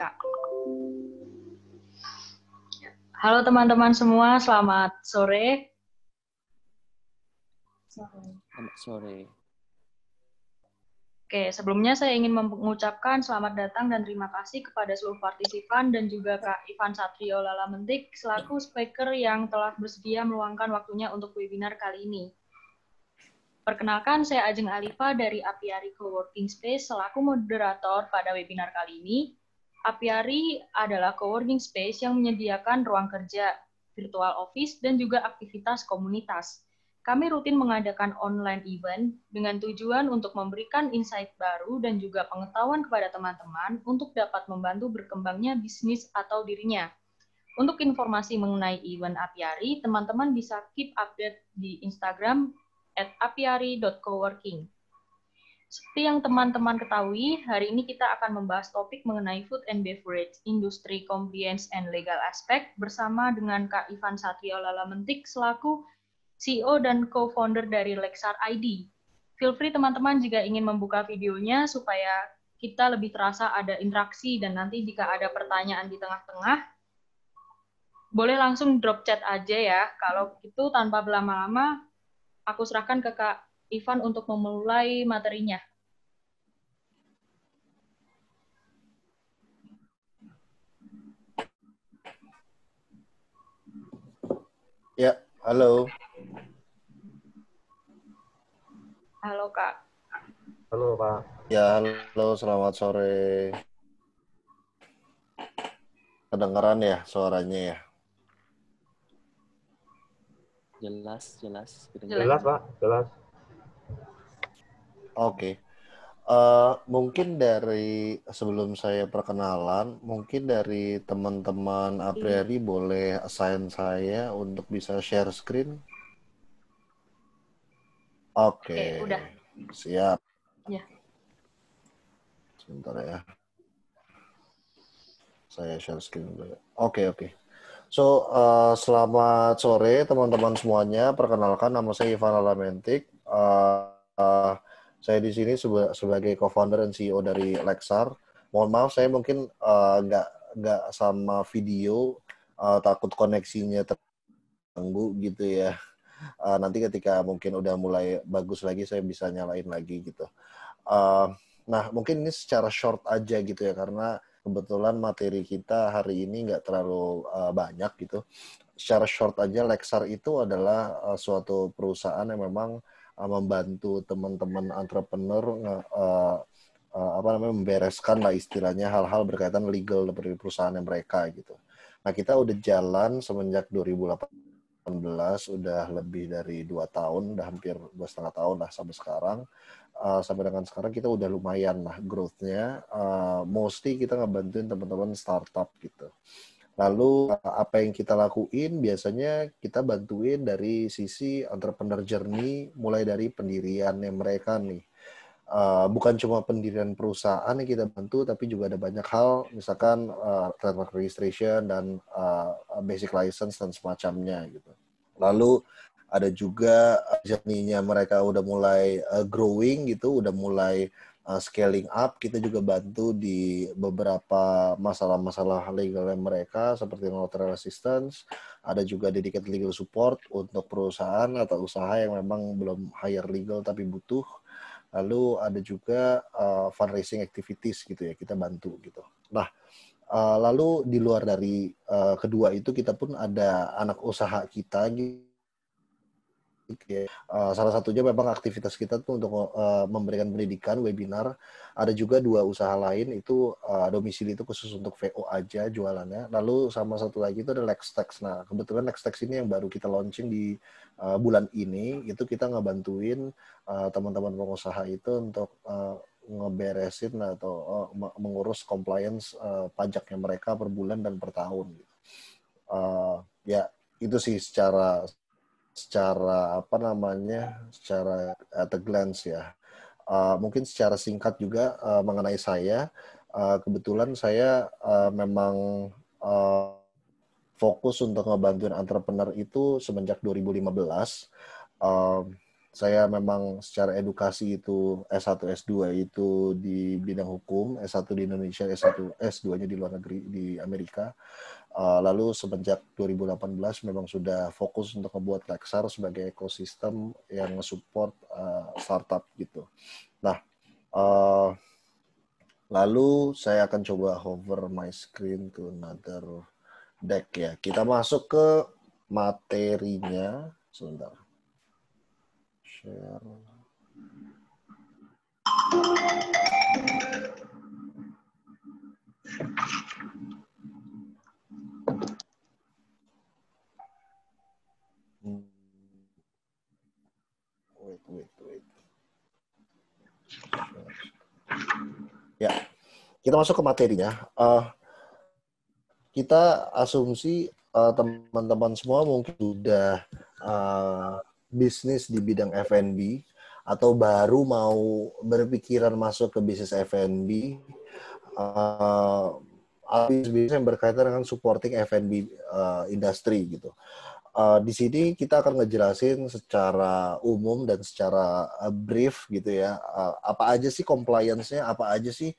Kak. Halo teman-teman semua, selamat sore. Selamat sore. Oke, sebelumnya saya ingin mengucapkan selamat datang dan terima kasih kepada seluruh partisipan dan juga Kak Ivan Satrio Lalamentik selaku speaker yang telah bersedia meluangkan waktunya untuk webinar kali ini. Perkenalkan, saya Ajeng Alifa dari Apiari Coworking Space selaku moderator pada webinar kali ini. Apiari adalah coworking space yang menyediakan ruang kerja, virtual office, dan juga aktivitas komunitas. Kami rutin mengadakan online event dengan tujuan untuk memberikan insight baru dan juga pengetahuan kepada teman-teman untuk dapat membantu berkembangnya bisnis atau dirinya. Untuk informasi mengenai event Apiari, teman-teman bisa keep update di Instagram @apiari.coworking. Seperti yang teman-teman ketahui, hari ini kita akan membahas topik mengenai food and beverage, industry compliance and legal aspect bersama dengan Kak Ivan Satrio Lalamentik selaku CEO dan co-founder dari Lexar ID. Feel free teman-teman jika ingin membuka videonya supaya kita lebih terasa ada interaksi dan nanti jika ada pertanyaan di tengah-tengah, boleh langsung drop chat aja ya. Kalau gitu tanpa berlama-lama, aku serahkan ke Kak Ivan untuk memulai materinya. Ya, halo. Halo Kak. Halo Pak. Ya, halo, selamat sore. Kedengeran ya suaranya ya? Jelas. Jelas Pak, jelas. Oke. Mungkin dari sebelum saya perkenalan, mungkin dari teman-teman Apriari boleh assign saya untuk bisa share screen. Oke, Udah. siap. Ya. Sebentar ya. Saya share screen dulu. Oke. So, selamat sore teman-teman semuanya. Perkenalkan, nama saya Ivan Lalamentik. Saya di sini sebagai co-founder dan CEO dari Lexar. Mohon maaf, saya mungkin nggak sama video, takut koneksinya terganggu gitu ya. Nanti ketika mungkin udah mulai bagus lagi, saya bisa nyalain lagi gitu. Nah, mungkin ini secara short aja gitu ya, karena kebetulan materi kita hari ini nggak terlalu banyak gitu. Secara short aja, Lexar itu adalah suatu perusahaan yang memang membantu teman-teman entrepreneur membereskan lah istilahnya hal-hal berkaitan legal dari perusahaan mereka gitu. Nah, kita udah jalan semenjak 2018, udah lebih dari 2 tahun, udah hampir 2,5 tahun lah sampai sekarang. Sampai dengan sekarang kita udah lumayan lah growth-nya. Mostly kita ngebantuin teman-teman startup gitu. Lalu apa yang kita lakuin biasanya kita bantuin dari sisi entrepreneur journey, mulai dari pendiriannya mereka nih. Bukan cuma pendirian perusahaan yang kita bantu, tapi juga ada banyak hal, misalkan trademark registration dan basic license dan semacamnya gitu. Lalu ada juga journey-nya mereka udah mulai growing gitu, udah mulai scaling up. Kita juga bantu di beberapa masalah-masalah legal mereka seperti notarial assistance. Ada juga dedicated legal support untuk perusahaan atau usaha yang memang belum hire legal tapi butuh. Lalu ada juga fundraising activities gitu ya, kita bantu gitu. Nah, lalu di luar dari kedua itu kita pun ada anak usaha kita gitu. Salah satunya memang aktivitas kita tuh untuk memberikan pendidikan webinar. Ada juga 2 usaha lain itu domisili itu khusus untuk VO aja jualannya. Lalu sama satu lagi itu ada Lextex. Nah, kebetulan Lextex ini yang baru kita launching di bulan ini. Itu kita ngebantuin teman-teman pengusaha itu untuk ngeberesin atau mengurus compliance pajaknya mereka per bulan dan per tahun. Ya, itu sih secara at a glance ya. Mungkin secara singkat juga mengenai saya, kebetulan saya memang fokus untuk ngebantuin entrepreneur itu semenjak 2015. Saya memang secara edukasi itu S1, S2 itu di bidang hukum, S1 di Indonesia, S2-nya di luar negeri, di Amerika. Lalu semenjak 2018 memang sudah fokus untuk membuat Lexar sebagai ekosistem yang support startup gitu. Nah, lalu saya akan coba hover my screen to another deck ya. Kita masuk ke materinya. Sebentar. Share. Wait. Ya, kita masuk ke materinya. Kita asumsi teman-teman semua mungkin sudah bisnis di bidang F&B atau baru mau berpikiran masuk ke bisnis F&B, bisnis yang berkaitan dengan supporting F&B industry gitu. Di sini kita akan ngejelasin secara umum dan secara brief gitu ya, apa aja sih compliance-nya, apa aja sih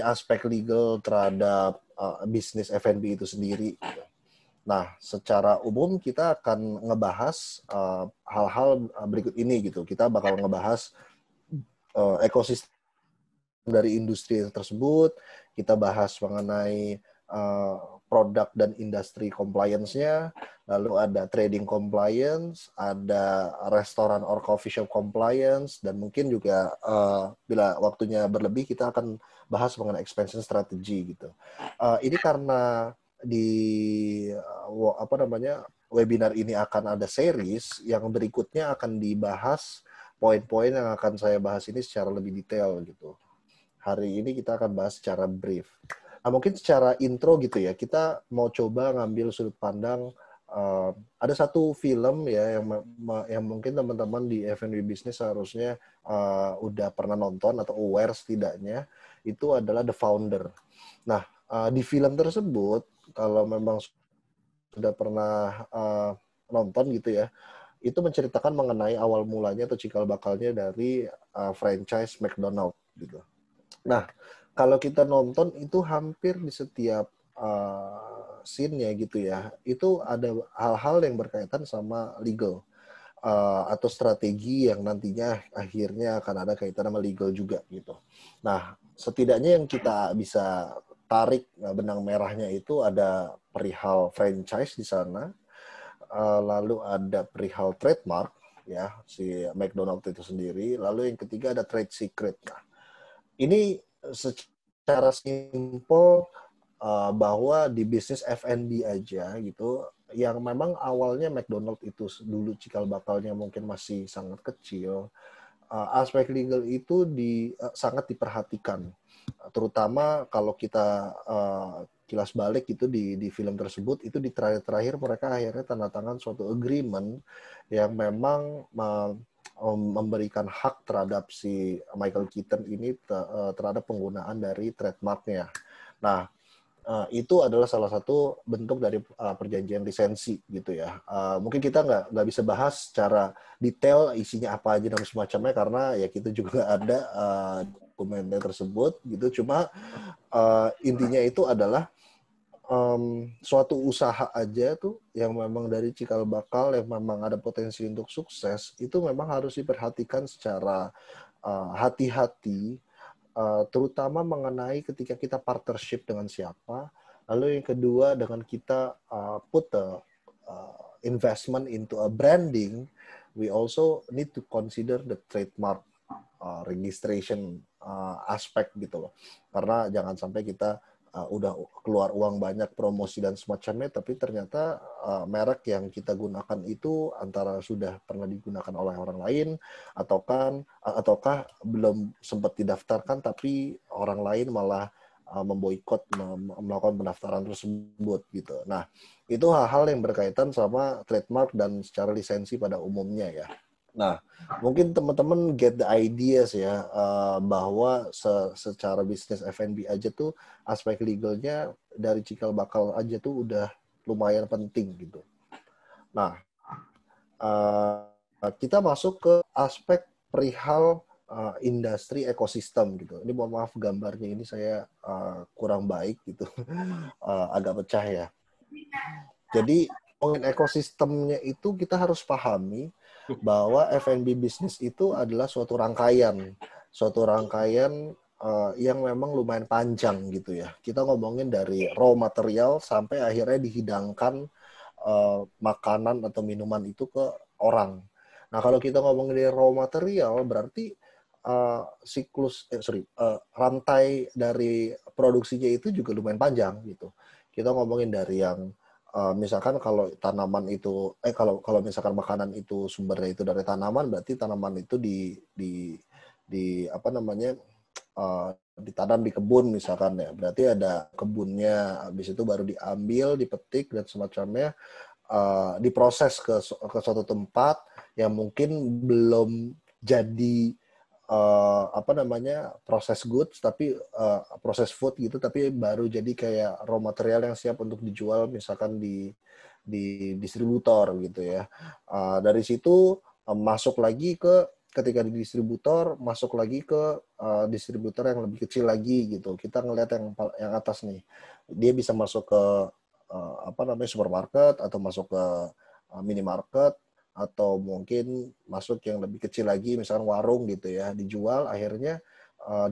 aspek legal terhadap bisnis F&B itu sendiri. Nah, secara umum kita akan ngebahas hal-hal berikut ini gitu. Kita bakal ngebahas ekosistem dari industri tersebut. Kita bahas mengenai produk dan industri compliance-nya, lalu ada trading compliance, ada restoran or coffee shop compliance, dan mungkin juga bila waktunya berlebih kita akan bahas mengenai expansion strategy gitu. Ini karena di webinar ini akan ada series yang berikutnya akan dibahas poin-poin yang akan saya bahas ini secara lebih detail gitu. Hari ini kita akan bahas secara brief. Nah, mungkin secara intro gitu ya, kita mau coba ngambil sudut pandang. Ada satu film ya yang mungkin teman-teman di F&B Business harusnya udah pernah nonton atau aware setidaknya, itu adalah The Founder. Nah, di film tersebut, kalau memang sudah pernah nonton gitu ya, itu menceritakan mengenai awal mulanya atau cikal bakalnya dari franchise McDonald gitu. Nah, kalau kita nonton itu hampir di setiap scene-nya gitu ya, itu ada hal-hal yang berkaitan sama legal atau strategi yang nantinya akhirnya akan ada kaitan sama legal juga gitu. Nah, setidaknya yang kita bisa tarik benang merahnya itu ada perihal franchise di sana, lalu ada perihal trademark ya si McDonald itu sendiri, lalu yang ketiga ada trade secret. Nah, ini secara simpel bahwa di bisnis F&B aja gitu, yang memang awalnya McDonald itu dulu cikal bakalnya mungkin masih sangat kecil, aspek legal itu sangat diperhatikan, terutama kalau kita kilas balik itu di film tersebut, itu di terakhir mereka akhirnya tanda tangan suatu agreement yang memang memberikan hak terhadap si Michael Keaton ini terhadap penggunaan dari trademarknya. Nah, itu adalah salah satu bentuk dari perjanjian lisensi gitu ya. Mungkin kita nggak bisa bahas secara detail isinya apa aja dan semacamnya karena ya kita juga nggak ada dokumennya tersebut gitu. Cuma intinya itu adalah suatu usaha aja tuh yang memang dari cikal bakal yang memang ada potensi untuk sukses itu memang harus diperhatikan secara hati-hati, terutama mengenai ketika kita partnership dengan siapa. Lalu yang kedua dengan kita put the investment into a branding, we also need to consider the trademark registration aspek gitu loh. Karena jangan sampai kita udah keluar uang banyak promosi dan semacamnya, tapi ternyata merek yang kita gunakan itu antara sudah pernah digunakan oleh orang lain ataukah belum sempat didaftarkan tapi orang lain malah memboikot melakukan pendaftaran tersebut gitu. Nah, itu hal-hal yang berkaitan sama trademark dan secara lisensi pada umumnya ya. Nah, mungkin teman-teman get the ideas ya, bahwa secara bisnis F&B aja tuh aspek legalnya dari cikal bakal aja tuh udah lumayan penting gitu. Nah, kita masuk ke aspek perihal industri ekosistem gitu. Ini mohon maaf gambarnya ini saya kurang baik gitu, agak pecah ya. Jadi ngomongin ekosistemnya itu kita harus pahami bahwa F&B bisnis itu adalah suatu rangkaian yang memang lumayan panjang gitu ya. Kita ngomongin dari raw material sampai akhirnya dihidangkan makanan atau minuman itu ke orang. Nah kalau kita ngomongin dari raw material berarti rantai dari produksinya itu juga lumayan panjang gitu. Kita ngomongin dari yang misalkan kalau tanaman itu kalau misalkan makanan itu sumbernya itu dari tanaman, berarti tanaman itu di apa namanya ditanam di kebun misalkan ya, berarti ada kebunnya, habis itu baru diambil, dipetik dan semacamnya, diproses ke suatu tempat yang mungkin belum jadi apa namanya proses goods tapi proses food gitu, tapi baru jadi kayak raw material yang siap untuk dijual misalkan di distributor gitu ya. Dari situ masuk lagi ke ketika di distributor, masuk lagi ke distributor yang lebih kecil lagi gitu. Kita ngelihat yang atas nih, dia bisa masuk ke apa namanya supermarket atau masuk ke minimarket, atau mungkin masuk yang lebih kecil lagi, misalkan warung gitu ya, dijual, akhirnya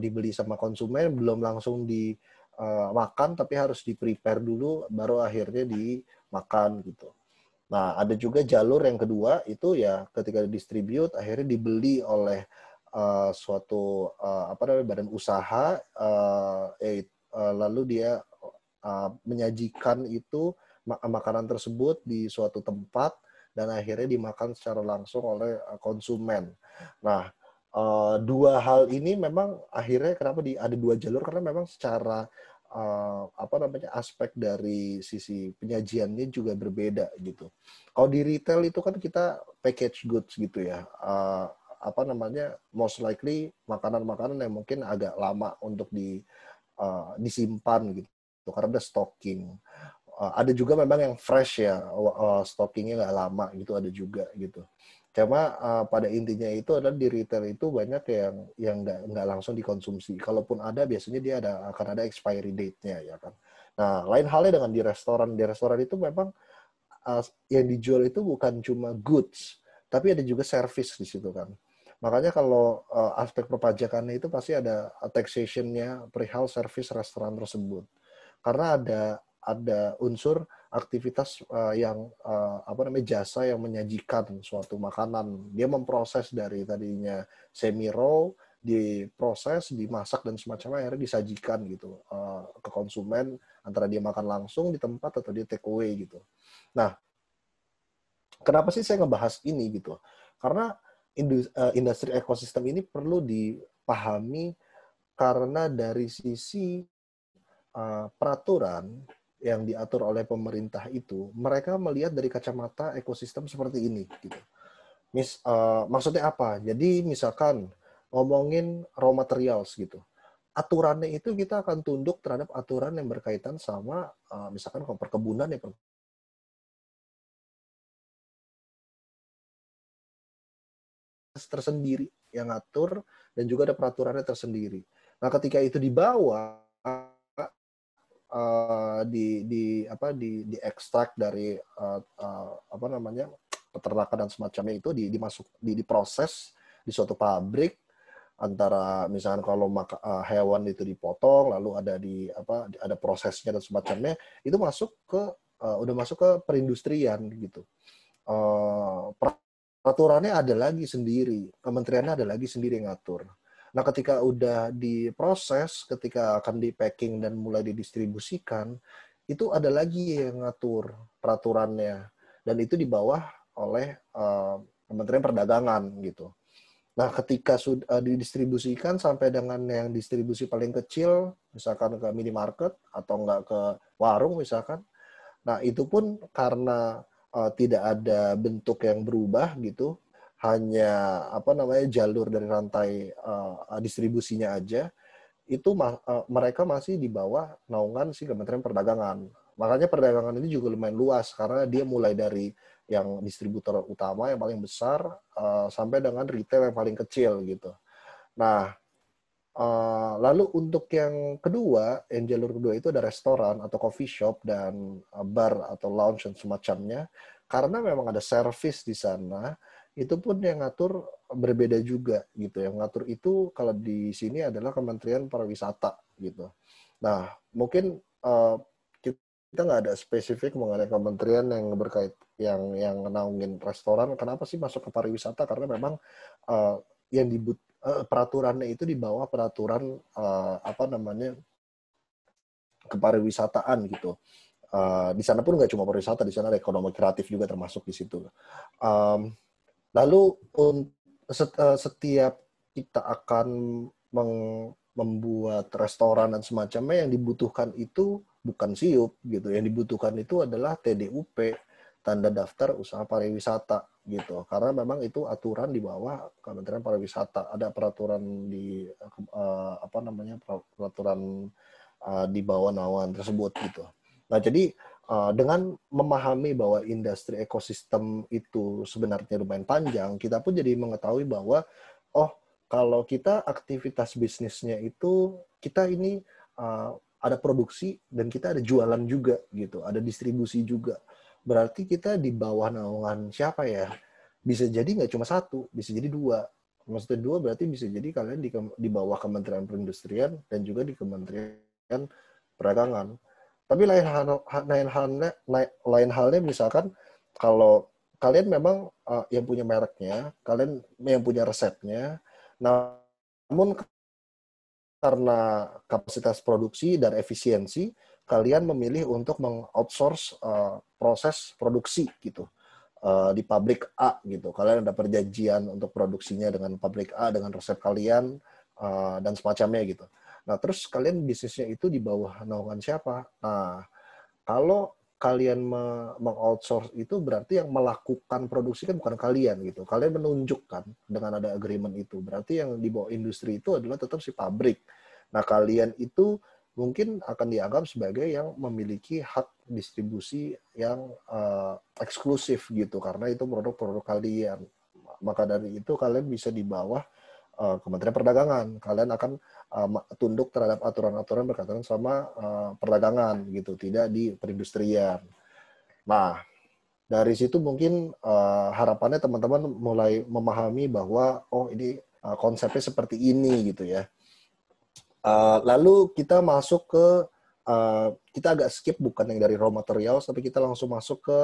dibeli sama konsumen, belum langsung dimakan, tapi harus di-prepare dulu, baru akhirnya dimakan gitu. Nah, ada juga jalur yang kedua, itu ya ketika distribute, akhirnya dibeli oleh suatu apa namanya badan usaha, lalu dia menyajikan itu makanan tersebut di suatu tempat, dan akhirnya dimakan secara langsung oleh konsumen. Nah, dua hal ini memang akhirnya kenapa ada dua jalur, karena memang secara apa namanya aspek dari sisi penyajiannya juga berbeda gitu. Kalau di retail itu kan kita package goods gitu ya, apa namanya most likely makanan-makanan yang mungkin agak lama untuk disimpan gitu, karena ada stocking. Ada juga memang yang fresh ya, stockingnya nggak lama gitu, ada juga gitu. Cuma pada intinya itu adalah di retail itu banyak yang nggak langsung dikonsumsi. Kalaupun ada, biasanya dia akan ada expiry date-nya ya kan. Nah, lain halnya dengan di restoran. Di restoran itu memang yang dijual itu bukan cuma goods, tapi ada juga service di situ kan. Makanya kalau aspek perpajakannya itu pasti ada taxation-nya perihal service restoran tersebut. Karena ada unsur aktivitas yang apa namanya jasa yang menyajikan suatu makanan. Dia memproses dari tadinya semi raw, diproses, dimasak dan semacamnya, akhirnya disajikan gitu ke konsumen, antara dia makan langsung di tempat atau dia take away gitu. Nah, kenapa sih saya ngebahas ini gitu? Karena industri ekosistem ini perlu dipahami karena dari sisi peraturan yang diatur oleh pemerintah itu, mereka melihat dari kacamata ekosistem seperti ini gitu. Maksudnya apa? Jadi misalkan ngomongin raw materials gitu, aturannya itu kita akan tunduk terhadap aturan yang berkaitan sama misalkan kalau perkebunan ya tersendiri yang ngatur, dan juga ada peraturannya tersendiri. Nah, ketika itu dibawa di ekstrak dari apa namanya peternakan dan semacamnya itu diproses di suatu pabrik, antara misalkan kalau hewan itu dipotong lalu ada prosesnya dan semacamnya, itu udah masuk ke perindustrian gitu. Peraturannya ada lagi sendiri, kementeriannya ada lagi sendiri yang ngatur. Nah, ketika udah diproses, ketika akan di-packing dan mulai didistribusikan, itu ada lagi yang ngatur peraturannya. Dan itu di bawah oleh Kementerian Perdagangan gitu. Nah, ketika sudah didistribusikan sampai dengan yang distribusi paling kecil, misalkan ke minimarket atau enggak ke warung misalkan, nah itu pun karena tidak ada bentuk yang berubah gitu, hanya apa namanya jalur dari rantai distribusinya aja, itu mereka masih di bawah naungan si Kementerian Perdagangan. Makanya perdagangan ini juga lumayan luas, karena dia mulai dari yang distributor utama yang paling besar sampai dengan retail yang paling kecil gitu. Nah, lalu untuk yang kedua, yang jalur kedua itu ada restoran atau coffee shop dan bar atau lounge dan semacamnya. Karena memang ada service di sana, itu pun yang ngatur berbeda juga gitu. Yang ngatur itu kalau di sini adalah Kementerian Pariwisata gitu. Nah, mungkin kita nggak ada spesifik mengenai kementerian yang berkait yang naungin restoran. Kenapa sih masuk ke pariwisata? Karena memang yang peraturannya itu di bawah peraturan kepariwisataan gitu. Di sana pun nggak cuma pariwisata, di sana ada ekonomi kreatif juga termasuk di situ. Lalu setiap kita akan membuat restoran dan semacamnya, yang dibutuhkan itu bukan SIUP gitu. Yang dibutuhkan itu adalah TDUP, tanda daftar usaha pariwisata gitu. Karena memang itu aturan di bawah Kementerian Pariwisata. Ada peraturan di peraturan di bawah naungan tersebut gitu. Nah, jadi dengan memahami bahwa industri ekosistem itu sebenarnya lumayan panjang, kita pun jadi mengetahui bahwa kalau kita aktivitas bisnisnya itu kita ini ada produksi dan kita ada jualan juga gitu, ada distribusi juga. Berarti kita di bawah naungan siapa ya? Bisa jadi nggak cuma satu, bisa jadi dua. Maksudnya dua berarti bisa jadi kalian di bawah Kementerian Perindustrian dan juga di Kementerian Perdagangan. Tapi lain halnya misalkan kalau kalian memang yang punya mereknya, kalian yang punya resepnya, namun karena kapasitas produksi dan efisiensi, kalian memilih untuk meng-outsource proses produksi gitu di pabrik A gitu. Kalian ada perjanjian untuk produksinya dengan pabrik A dengan resep kalian dan semacamnya gitu. Nah, terus kalian bisnisnya itu di bawah naungan siapa? Nah, kalau kalian meng-outsource itu berarti yang melakukan produksi kan bukan kalian gitu. Kalian menunjukkan dengan ada agreement itu. Berarti yang di bawah industri itu adalah tetap si pabrik. Nah, kalian itu mungkin akan dianggap sebagai yang memiliki hak distribusi yang eksklusif gitu. Karena itu produk-produk kalian. Maka dari itu kalian bisa di bawah Kementerian Perdagangan. Kalian akan tunduk terhadap aturan-aturan berkaitan sama perdagangan gitu, tidak di perindustrian. Nah, dari situ mungkin harapannya teman-teman mulai memahami bahwa ini konsepnya seperti ini gitu ya. Lalu kita masuk ke kita agak skip bukan yang dari raw materials, tapi kita langsung masuk ke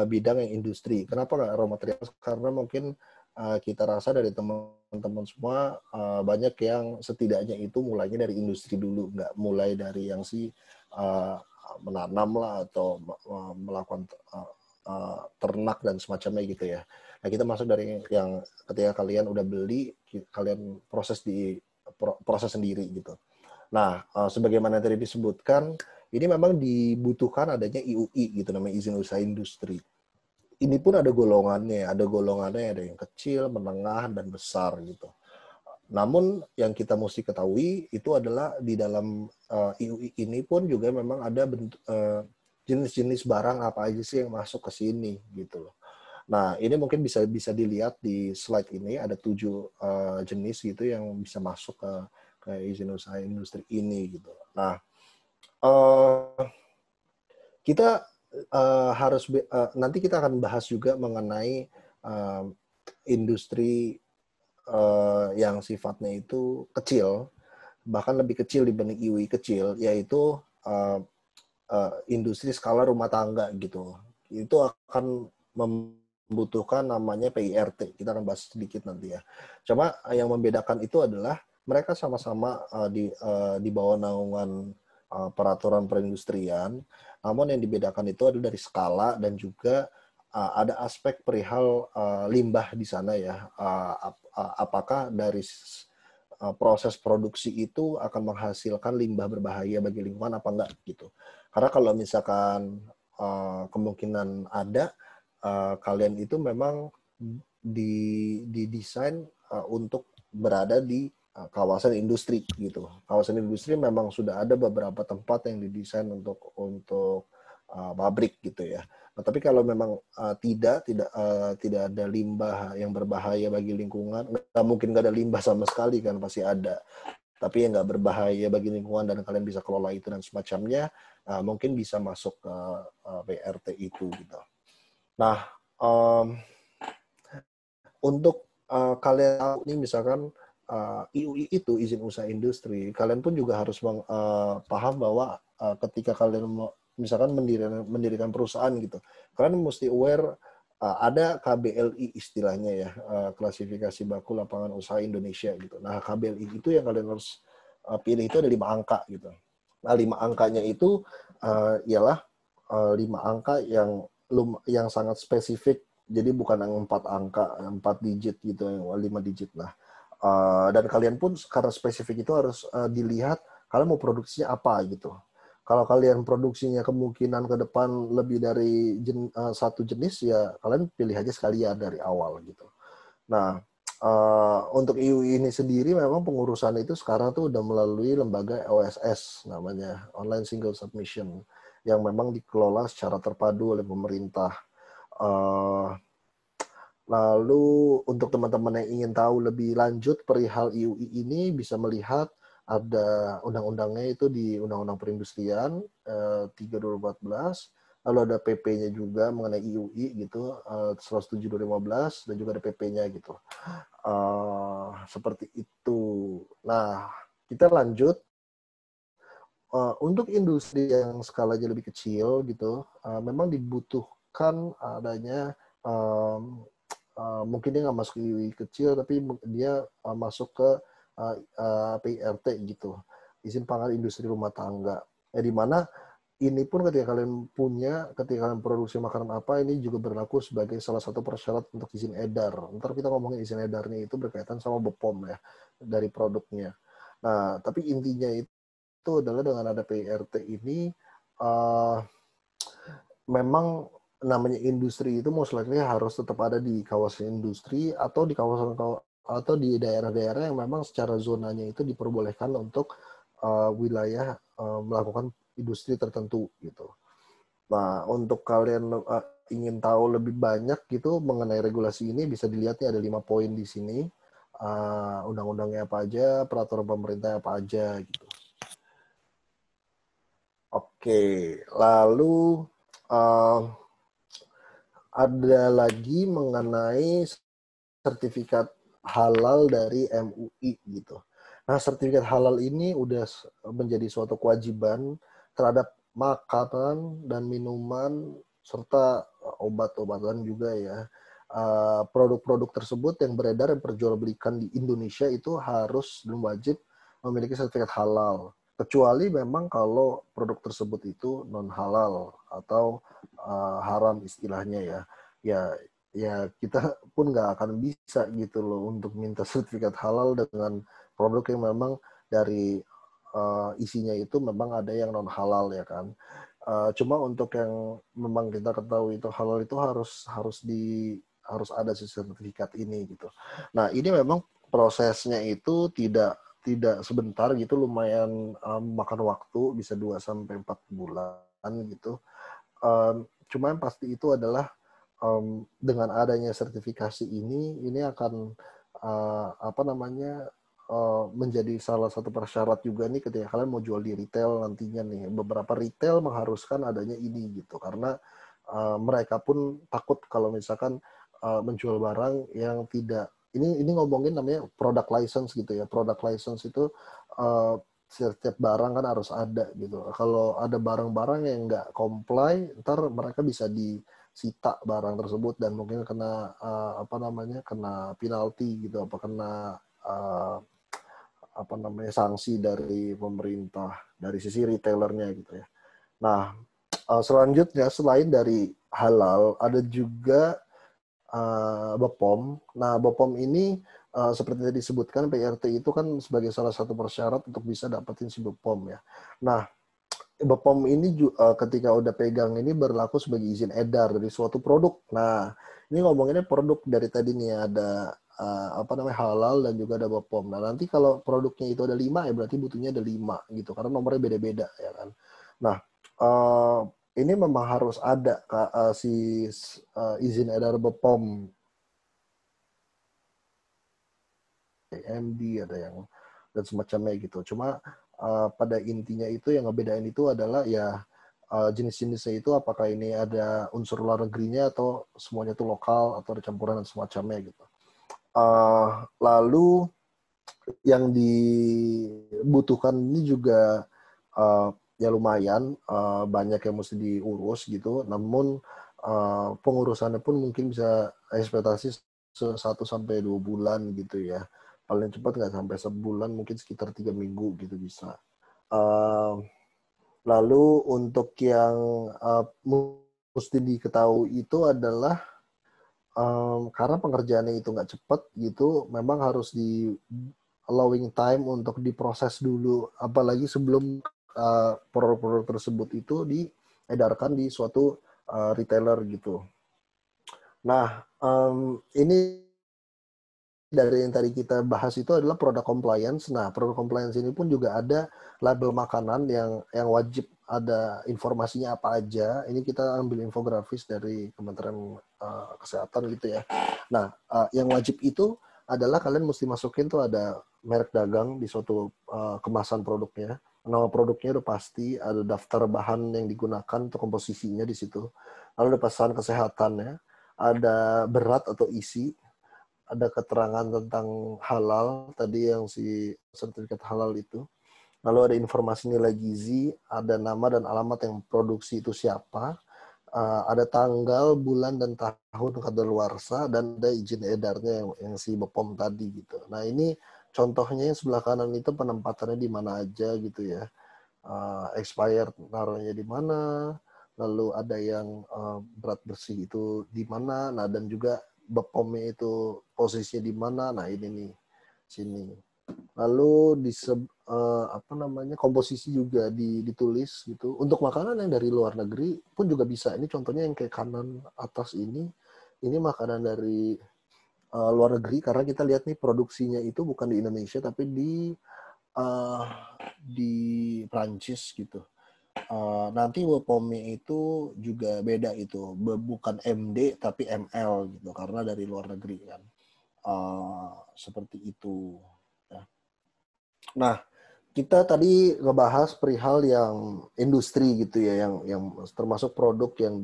bidang yang industri. Kenapa nggak raw materials? Karena mungkin kita rasa dari teman-teman semua banyak yang setidaknya itu mulainya dari industri dulu, nggak mulai dari yang menanam lah atau melakukan ternak dan semacamnya gitu ya. Nah, kita masuk dari yang ketika kalian udah beli, kalian proses sendiri gitu. Nah, sebagaimana tadi disebutkan, ini memang dibutuhkan adanya IUI gitu, namanya izin usaha industri. Ini pun ada golongannya, ada yang kecil, menengah, dan besar gitu. Namun yang kita mesti ketahui itu adalah di dalam IUI ini pun juga memang ada jenis-jenis barang apa aja sih yang masuk ke sini gitu loh. Nah, ini mungkin bisa dilihat di slide ini, ada 7 jenis gitu yang bisa masuk ke izin usaha industri ini gitu. Nah, kita nanti kita akan bahas juga mengenai industri yang sifatnya itu kecil, bahkan lebih kecil dibanding IUI kecil, yaitu industri skala rumah tangga gitu. Itu akan membutuhkan namanya PIRT. Kita akan bahas sedikit nanti ya. Cuma yang membedakan itu adalah mereka sama-sama di bawah naungan peraturan perindustrian. Namun yang dibedakan itu adalah dari skala dan juga ada aspek perihal limbah di sana ya. Apakah dari proses produksi itu akan menghasilkan limbah berbahaya bagi lingkungan apa enggak gitu. Karena kalau misalkan kemungkinan ada, kalian itu memang didesain untuk berada di kawasan industri gitu. Kawasan industri memang sudah ada beberapa tempat yang didesain untuk pabrik gitu ya. Nah, tapi kalau memang tidak ada limbah yang berbahaya bagi lingkungan, nggak mungkin nggak ada limbah sama sekali kan, pasti ada. Tapi yang nggak berbahaya bagi lingkungan dan kalian bisa kelola itu dan semacamnya, mungkin bisa masuk ke PRT itu gitu. Nah, untuk kalian tahu nih misalkan IUI itu izin usaha industri, kalian pun juga harus paham bahwa ketika kalian misalkan mendirikan perusahaan gitu, kalian mesti aware ada KBLI istilahnya ya, klasifikasi baku lapangan usaha Indonesia gitu. Nah, KBLI itu yang kalian harus pilih itu ada 5 angka gitu. Nah, 5 angkanya itu ialah 5 angka yang sangat spesifik. Jadi bukan yang 4 angka, 4 digit gitu, yang 5 digit lah. Dan kalian pun karena spesifik itu harus dilihat kalian mau produksinya apa gitu. Kalau kalian produksinya kemungkinan ke depan lebih dari satu jenis, ya kalian pilih aja sekalian dari awal gitu. Nah, untuk IUI ini sendiri memang pengurusan itu sekarang tuh udah melalui lembaga OSS namanya, Online Single Submission, yang memang dikelola secara terpadu oleh pemerintah. Lalu untuk teman-teman yang ingin tahu lebih lanjut perihal IUI ini bisa melihat ada undang-undangnya itu di Undang-Undang Perindustrian 3/2014, lalu ada PP-nya juga mengenai IUI gitu 107/2015 dan juga ada PP-nya gitu. Seperti itu. Nah, kita lanjut. Untuk industri yang skalanya lebih kecil gitu, memang dibutuhkan adanya mungkin dia nggak masuk IUI kecil, tapi dia masuk ke PIRT gitu, izin pangan industri rumah tangga. Di mana ini pun ketika kalian produksi makanan apa, ini juga berlaku sebagai salah satu persyarat untuk izin edar. Ntar kita ngomongin izin edarnya itu berkaitan sama BPOM ya, dari produknya. Nah, tapi intinya itu adalah dengan ada PIRT ini, memang namanya industri itu most likely harus tetap ada di kawasan industri atau di atau di daerah-daerah yang memang secara zonanya itu diperbolehkan untuk wilayah melakukan industri tertentu gitu. Nah, untuk kalian ingin tahu lebih banyak gitu mengenai regulasi ini, bisa dilihat nih ada 5 poin di sini. Undang-undangnya apa aja, peraturan pemerintah apa aja gitu. Oke, lalu ada lagi mengenai sertifikat halal dari MUI gitu. Nah, sertifikat halal ini udah menjadi suatu kewajiban terhadap makanan dan minuman serta obat-obatan juga ya. Produk-produk tersebut yang beredar dan perjualbelikan di Indonesia itu harus dan wajib memiliki sertifikat halal. Kecuali memang kalau produk tersebut itu non halal atau haram istilahnya ya kita pun nggak akan bisa gitu loh untuk minta sertifikat halal dengan produk yang memang dari isinya itu memang ada yang non halal ya kan. Cuma untuk yang memang kita ketahui itu halal itu harus ada sertifikat ini gitu. Nah, ini memang prosesnya itu tidak sebentar gitu, lumayan makan waktu, bisa 2-4 bulan gitu. Cuma yang pasti itu adalah dengan adanya sertifikasi ini akan menjadi salah satu persyarat juga nih ketika kalian mau jual di retail nantinya nih. Beberapa retail mengharuskan adanya ini gitu, karena mereka pun takut kalau misalkan menjual barang yang tidak, ini ngomongin namanya product license gitu ya. Product license itu setiap barang kan harus ada gitu. Kalau ada barang-barang yang nggak comply, ntar mereka bisa disita barang tersebut dan mungkin kena kena penalti gitu, kena sanksi dari pemerintah dari sisi retailernya gitu ya. Nah, selanjutnya selain dari halal ada juga BPOM. Nah, BPOM ini seperti tadi disebutkan, PRT itu kan sebagai salah satu persyarat untuk bisa dapetin si BPOM ya. Nah, BPOM ini ketika udah pegang ini berlaku sebagai izin edar dari suatu produk. Nah, ini ngomonginnya produk dari tadi nih ada halal dan juga ada BPOM. Nah, nanti kalau produknya itu ada 5 ya berarti butuhnya ada 5 gitu karena nomornya beda-beda ya kan. Nah, ini memang harus ada izin edar BPOM, MD, ada yang dan semacamnya gitu. Cuma pada intinya itu yang ngebedain itu adalah ya jenis-jenisnya itu apakah ini ada unsur luar negerinya atau semuanya itu lokal atau ada campuran dan semacamnya gitu. Lalu yang dibutuhkan ini juga ya lumayan banyak yang mesti diurus gitu. Namun pengurusannya pun mungkin bisa ekspektasi 1-2 bulan gitu ya. Paling cepat nggak sampai sebulan, mungkin sekitar 3 minggu gitu bisa. Lalu untuk yang mesti diketahui itu adalah karena pengerjaannya itu nggak cepat gitu, memang harus di allowing time untuk diproses dulu, apalagi sebelum produk-produk tersebut itu diedarkan di suatu retailer gitu. Nah, ini dari yang tadi kita bahas itu adalah produk compliance. Nah, produk compliance ini pun juga ada label makanan yang wajib ada informasinya apa aja. Ini kita ambil infografis dari Kementerian Kesehatan gitu ya. Nah, yang wajib itu adalah kalian mesti masukin tuh ada merek dagang di suatu kemasan produknya. Nama produknya udah pasti, ada daftar bahan yang digunakan untuk komposisinya di situ. Lalu ada pesan kesehatannya, ada berat atau isi, ada keterangan tentang halal, tadi yang si sertifikat halal itu. Lalu ada informasi nilai gizi, ada nama dan alamat yang produksi itu siapa, ada tanggal, bulan, dan tahun kadaluarsa, dan ada izin edarnya yang si BPOM tadi gitu. Nah ini contohnya yang sebelah kanan itu penempatannya di mana aja gitu ya. Expired naruhnya di mana, lalu ada yang berat bersih itu di mana, nah dan juga BPOM-nya itu posisinya di mana, nah ini nih sini. Lalu komposisi juga ditulis gitu. Untuk makanan yang dari luar negeri pun juga bisa. Ini contohnya yang kayak kanan atas ini makanan dari luar negeri karena kita lihat nih produksinya itu bukan di Indonesia tapi di Prancis gitu. Nanti BPOM-nya itu juga beda itu, bukan MD tapi ML gitu karena dari luar negeri kan. Seperti itu. Ya. Nah, kita tadi ngebahas perihal yang industri gitu ya, yang termasuk produk yang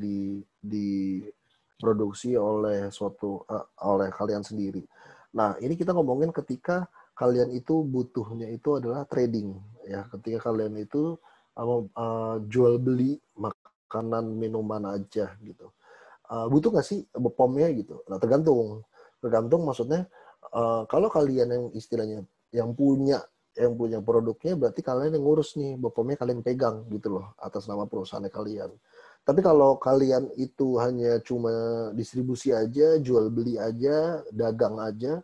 diproduksi oleh oleh kalian sendiri. Nah, ini kita ngomongin ketika kalian itu butuhnya itu adalah trading ya, ketika kalian itu jual beli makanan minuman aja gitu. Butuh nggak sih BPOM-nya gitu? Nah, tergantung maksudnya kalau kalian yang istilahnya yang punya produknya, berarti kalian yang ngurus nih, BPOM-nya kalian pegang gitu loh atas nama perusahaannya kalian. Tapi kalau kalian itu hanya cuma distribusi aja, jual beli aja, dagang aja,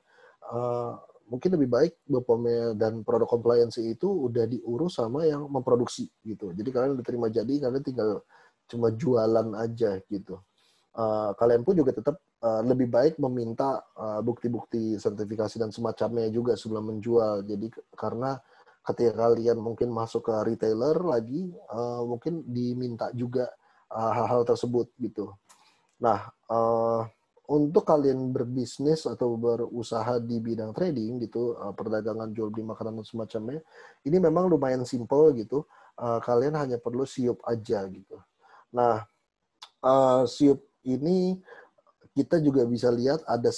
mungkin lebih baik BPOM-nya dan produk compliance itu udah diurus sama yang memproduksi gitu. Jadi kalian udah terima jadi, kalian tinggal cuma jualan aja gitu. Kalian pun juga tetap lebih baik meminta bukti-bukti sertifikasi dan semacamnya juga sebelum menjual. Jadi karena ketika kalian mungkin masuk ke retailer lagi, mungkin diminta juga hal-hal tersebut gitu. Nah, untuk kalian berbisnis atau berusaha di bidang trading gitu, perdagangan jual beli makanan dan semacamnya, ini memang lumayan simple gitu. Kalian hanya perlu siup aja gitu. Nah, siup ini kita juga bisa lihat ada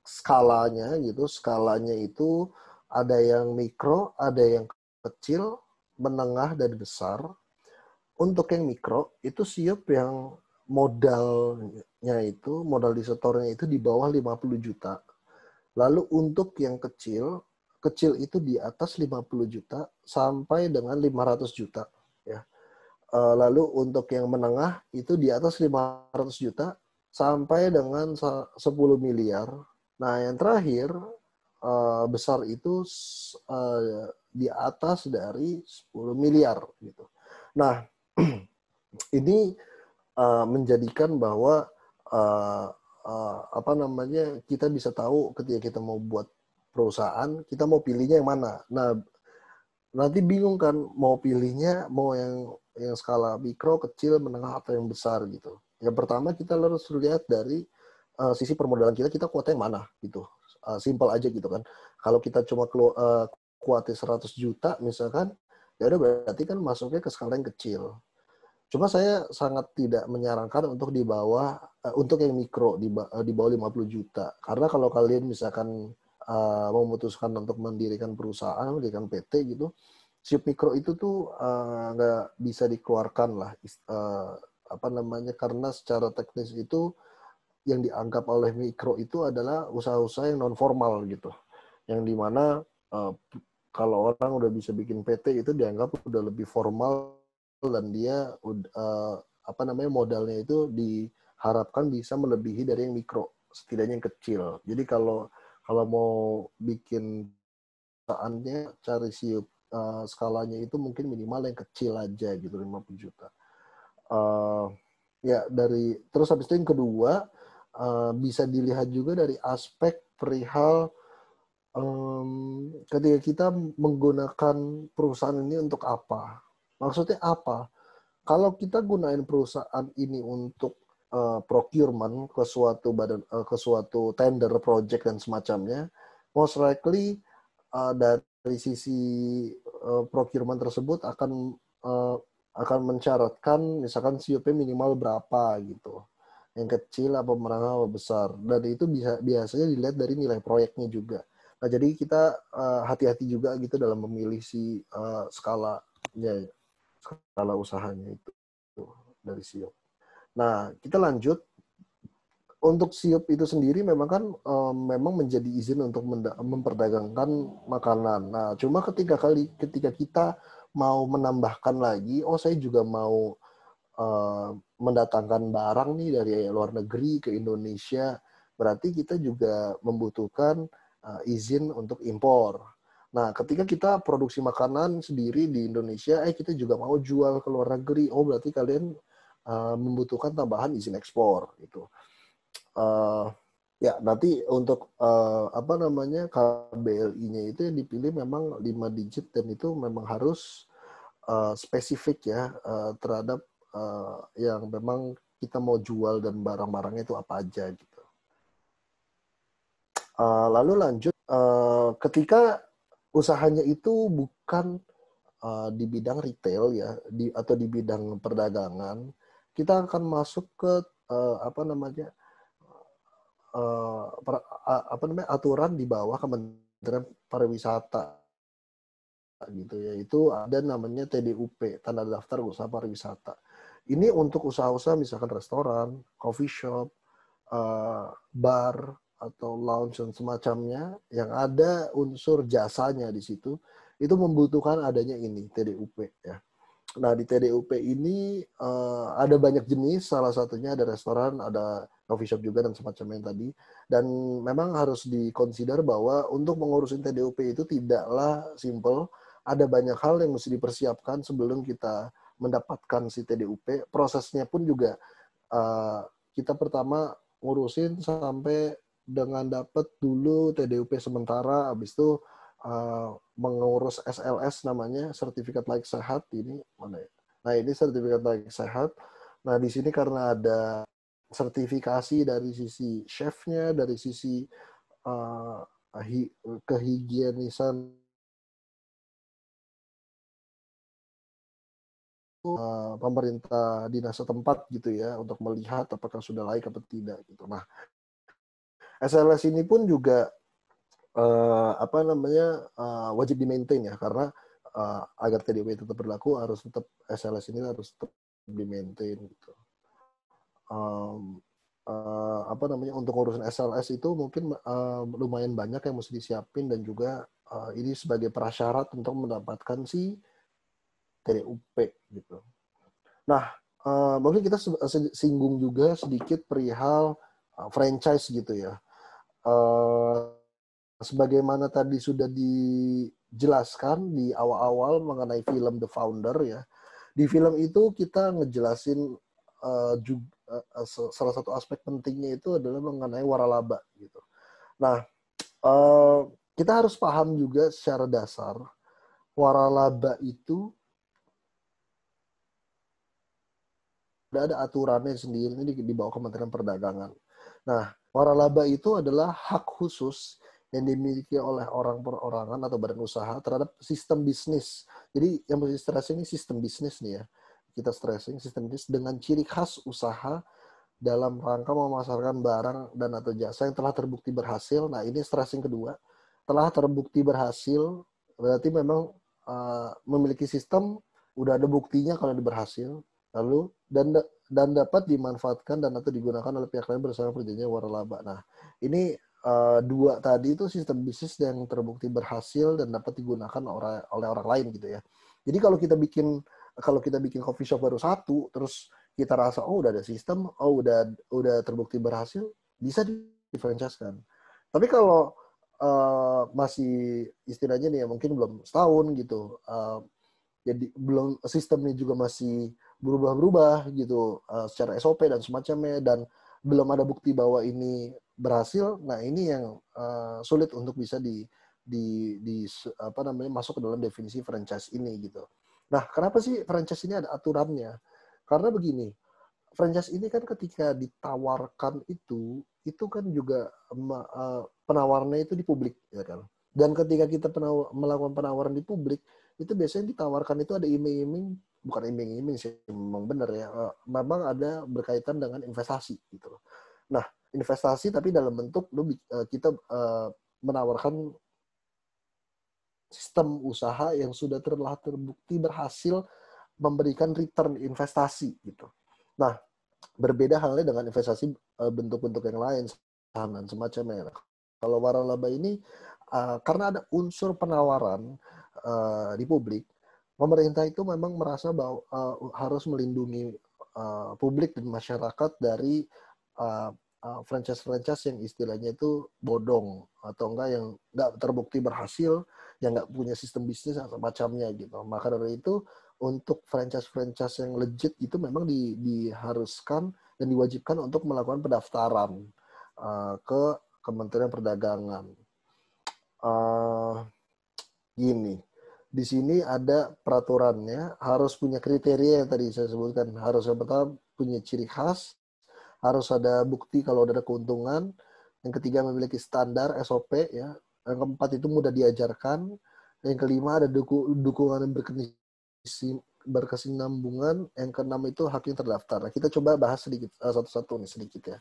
skalanya gitu. Skalanya itu ada yang mikro, ada yang kecil, menengah, dan besar. Untuk yang mikro, itu siup yang modalnya itu, modal disetornya itu di bawah 50 juta. Lalu untuk yang kecil itu di atas 50 juta sampai dengan 500 juta. Ya. Lalu untuk yang menengah itu di atas 500 juta sampai dengan 10 miliar. Nah, yang terakhir besar itu di atas dari 10 miliar gitu. Nah, ini menjadikan bahwa kita bisa tahu ketika kita mau buat perusahaan, kita mau pilihnya yang mana. Nah, nanti bingung kan mau pilihnya mau yang yang skala mikro, kecil, menengah, atau yang besar gitu. Yang pertama kita harus lihat dari sisi permodalan kita kuatnya yang mana gitu. Simple aja gitu kan. Kalau kita cuma kuatnya 100 juta misalkan, ya udah berarti kan masuknya ke skala yang kecil. Cuma saya sangat tidak menyarankan untuk di bawah untuk yang mikro di bawah 50 juta. Karena kalau kalian misalkan memutuskan untuk mendirikan perusahaan, mendirikan PT gitu, siup mikro itu tuh nggak bisa dikeluarkan lah apa namanya, karena secara teknis itu yang dianggap oleh mikro itu adalah usaha-usaha yang non formal gitu, yang dimana kalau orang udah bisa bikin PT itu dianggap udah lebih formal dan dia apa namanya, modalnya itu diharapkan bisa melebihi dari yang mikro, setidaknya yang kecil. Jadi kalau mau bikin perusahaannya cari siup skalanya itu mungkin minimal yang kecil aja gitu, 50 juta. Ya dari terus habis itu yang kedua bisa dilihat juga dari aspek perihal ketika kita menggunakan perusahaan ini untuk apa. Maksudnya apa? Kalau kita gunain perusahaan ini untuk procurement ke suatu ke suatu tender, project dan semacamnya, most likely dari sisi procurement tersebut akan mencaratkan misalkan COP minimal berapa gitu, yang kecil apa menengah apa besar, dan itu biasanya dilihat dari nilai proyeknya juga. Nah jadi kita hati-hati juga gitu dalam memilih si skala usahanya itu dari SIOP. Nah kita lanjut. Untuk siup itu sendiri memang kan memang menjadi izin untuk memperdagangkan makanan. Nah, cuma ketika kita mau menambahkan lagi, saya juga mau mendatangkan barang nih dari luar negeri ke Indonesia, berarti kita juga membutuhkan izin untuk impor. Nah, ketika kita produksi makanan sendiri di Indonesia, kita juga mau jual ke luar negeri, berarti kalian membutuhkan tambahan izin ekspor gitu. Ya nanti untuk apa namanya, KBLI-nya itu yang dipilih memang 5 digit dan itu memang harus spesifik ya terhadap yang memang kita mau jual dan barang-barangnya itu apa aja gitu. Lalu lanjut ketika usahanya itu bukan di bidang retail ya atau di bidang perdagangan, kita akan masuk ke apa namanya aturan di bawah Kementerian Pariwisata gitu ya. Itu ada namanya TDUP, Tanda Daftar Usaha Pariwisata. Ini untuk usaha-usaha misalkan restoran, coffee shop, bar atau lounge dan semacamnya yang ada unsur jasanya di situ, itu membutuhkan adanya ini TDUP ya. Nah, di TDUP ini ada banyak jenis, salah satunya ada restoran, ada coffee shop juga dan semacamnya tadi. Dan memang harus dikonsider bahwa untuk mengurusin TDUP itu tidaklah simple. Ada banyak hal yang mesti dipersiapkan sebelum kita mendapatkan si TDUP. Prosesnya pun juga kita pertama ngurusin sampai dengan dapat dulu TDUP sementara, habis itu mengurus SLS namanya, sertifikat layak sehat ini mana ya? Nah ini sertifikat layak sehat. Nah di sini karena ada sertifikasi dari sisi chefnya, dari sisi kehigienisan pemerintah dinas setempat gitu ya untuk melihat apakah sudah layak atau tidak gitu. Nah SLS ini pun juga apa namanya wajib di-maintain ya, karena agar TDUP tetap berlaku harus tetap SLS ini harus tetap di-maintain gitu. Apa namanya, untuk urusan SLS itu mungkin lumayan banyak yang mesti disiapin dan juga ini sebagai prasyarat untuk mendapatkan si TDUP gitu. Nah mungkin kita singgung juga sedikit perihal franchise gitu ya. Sebagaimana tadi sudah dijelaskan di awal-awal mengenai film The Founder ya. Di film itu kita ngejelasin juga salah satu aspek pentingnya itu adalah mengenai waralaba gitu. Nah, kita harus paham juga secara dasar waralaba itu ada aturannya sendiri ini di bawah Kementerian Perdagangan. Nah, waralaba itu adalah hak khusus yang dimiliki oleh orang perorangan atau badan usaha terhadap sistem bisnis. Jadi yang mesti stressing ini sistem bisnis nih ya. Kita stressing sistem bisnis dengan ciri khas usaha dalam rangka memasarkan barang dan atau jasa yang telah terbukti berhasil. Nah, ini stressing kedua. Telah terbukti berhasil, berarti memang memiliki sistem, udah ada buktinya kalau berhasil, lalu dan dapat dimanfaatkan dan atau digunakan oleh pihak lain bersama perjanjian waralaba. Nah, ini dua tadi itu sistem bisnis yang terbukti berhasil dan dapat digunakan oleh orang lain gitu ya. Jadi kalau kita bikin coffee shop baru satu, terus kita rasa udah ada sistem, udah terbukti berhasil, bisa di-franchise-kan. Tapi kalau masih istilahnya nih ya mungkin belum setahun gitu, jadi belum sistemnya juga masih berubah-berubah gitu secara SOP dan semacamnya, dan belum ada bukti bahwa ini berhasil. Nah, ini yang sulit untuk bisa masuk ke dalam definisi franchise ini gitu. Nah, kenapa sih franchise ini ada aturannya? Karena begini, franchise ini kan ketika ditawarkan itu kan juga penawarannya itu di publik, ya kan. Dan ketika kita melakukan penawaran di publik, itu biasanya ditawarkan itu ada iming-iming, bukan iming-iming sih, memang benar ya, memang ada berkaitan dengan investasi gitu. Nah, investasi tapi dalam bentuk kita menawarkan sistem usaha yang sudah terbukti berhasil memberikan return investasi gitu. Nah, berbeda halnya dengan investasi bentuk-bentuk yang lain, saham dan semacamnya. Kalau waralaba ini karena ada unsur penawaran di publik, pemerintah itu memang merasa bahwa harus melindungi publik dan masyarakat dari franchise-franchise yang istilahnya itu bodong atau yang nggak terbukti berhasil, yang nggak punya sistem bisnis atau macamnya gitu. Maka dari itu untuk franchise-franchise yang legit itu memang diharuskan dan diwajibkan untuk melakukan pendaftaran ke Kementerian Perdagangan. Gini, di sini ada peraturannya, harus punya kriteria yang tadi saya sebutkan. Harus yang pertama punya ciri khas, harus ada bukti kalau ada keuntungan. Yang ketiga memiliki standar SOP ya. Yang keempat itu mudah diajarkan. Yang kelima ada dukungan yang berkesinambungan. Yang keenam itu hak yang terdaftar. Nah, kita coba bahas sedikit satu-satu nih sedikit ya.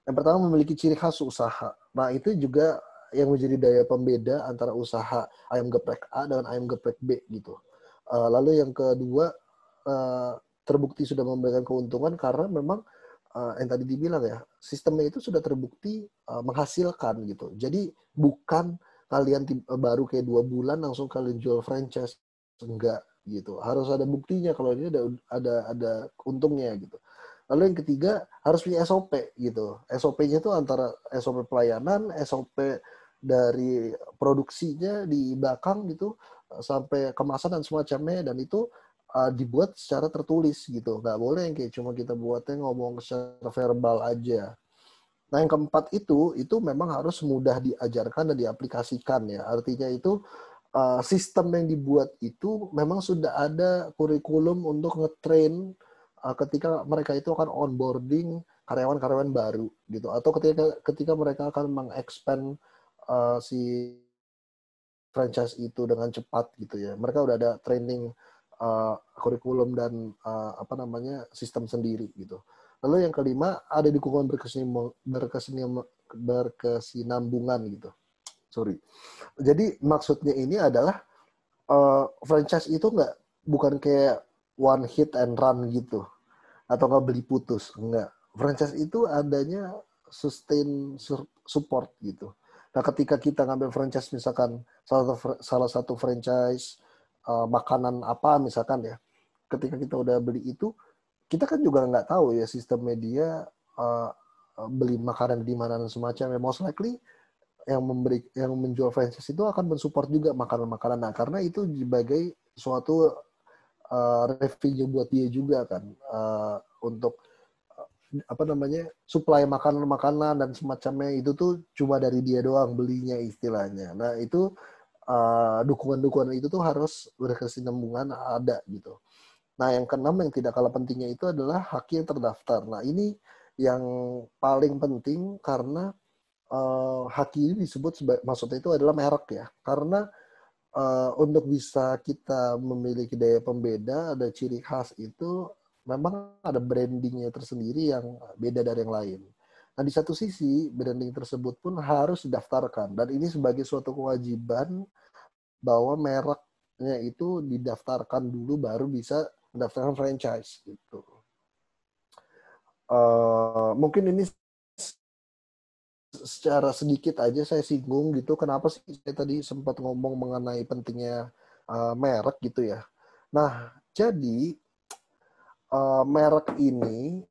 Yang pertama memiliki ciri khas usaha. Nah, itu juga yang menjadi daya pembeda antara usaha ayam geprek A dengan ayam geprek B gitu. Lalu yang kedua terbukti sudah memberikan keuntungan karena memang yang tadi dibilang ya, sistemnya itu sudah terbukti menghasilkan gitu. Jadi bukan kalian baru kayak 2 bulan langsung kalian jual franchise, enggak gitu. Harus ada buktinya kalau ini ada untungnya gitu. Lalu yang ketiga harus punya SOP gitu. SOP-nya itu antara SOP pelayanan, SOP dari produksinya di belakang gitu sampai kemasan dan semacamnya, dan itu dibuat secara tertulis gitu. Nggak boleh yang kayak cuma kita buatnya ngomong secara verbal aja. Nah, yang keempat itu memang harus mudah diajarkan dan diaplikasikan ya. Artinya itu sistem yang dibuat itu memang sudah ada kurikulum untuk ngetrain ketika mereka itu akan onboarding karyawan-karyawan baru gitu, atau ketika mereka akan mengexpand si franchise itu dengan cepat gitu ya. Mereka udah ada training kurikulum dan sistem sendiri gitu. Lalu yang kelima ada dukungan berkesinambungan gitu. Sorry. Jadi maksudnya ini adalah franchise itu bukan kayak one hit and run gitu atau nggak beli putus, enggak. Franchise itu adanya sustain support gitu. Nah, ketika kita ngambil franchise misalkan salah satu franchise makanan apa misalkan ya, ketika kita udah beli itu, kita kan juga nggak tahu ya sistem media beli makanan di mana dan semacamnya. Most likely yang menjual franchise itu akan mensupport juga makanan-makanan. Nah, karena itu sebagai suatu revenue buat dia juga kan, untuk supply makanan-makanan dan semacamnya itu tuh cuma dari dia doang belinya istilahnya. Nah, itu dukungan-dukungan itu tuh harus berkesinambungan ada gitu. Nah, yang keenam yang tidak kalah pentingnya itu adalah hak yang terdaftar. Nah, ini yang paling penting karena hak ini disebut maksudnya itu adalah merek ya. Karena untuk bisa kita memiliki daya pembeda, ada ciri khas itu memang ada brandingnya tersendiri yang beda dari yang lain. Nah, di satu sisi branding tersebut pun harus didaftarkan dan ini sebagai suatu kewajiban bahwa mereknya itu didaftarkan dulu baru bisa mendaftarkan franchise gitu. Mungkin ini secara sedikit aja saya singgung gitu. Kenapa sih saya tadi sempat ngomong mengenai pentingnya merek gitu ya. Nah, jadi merek ini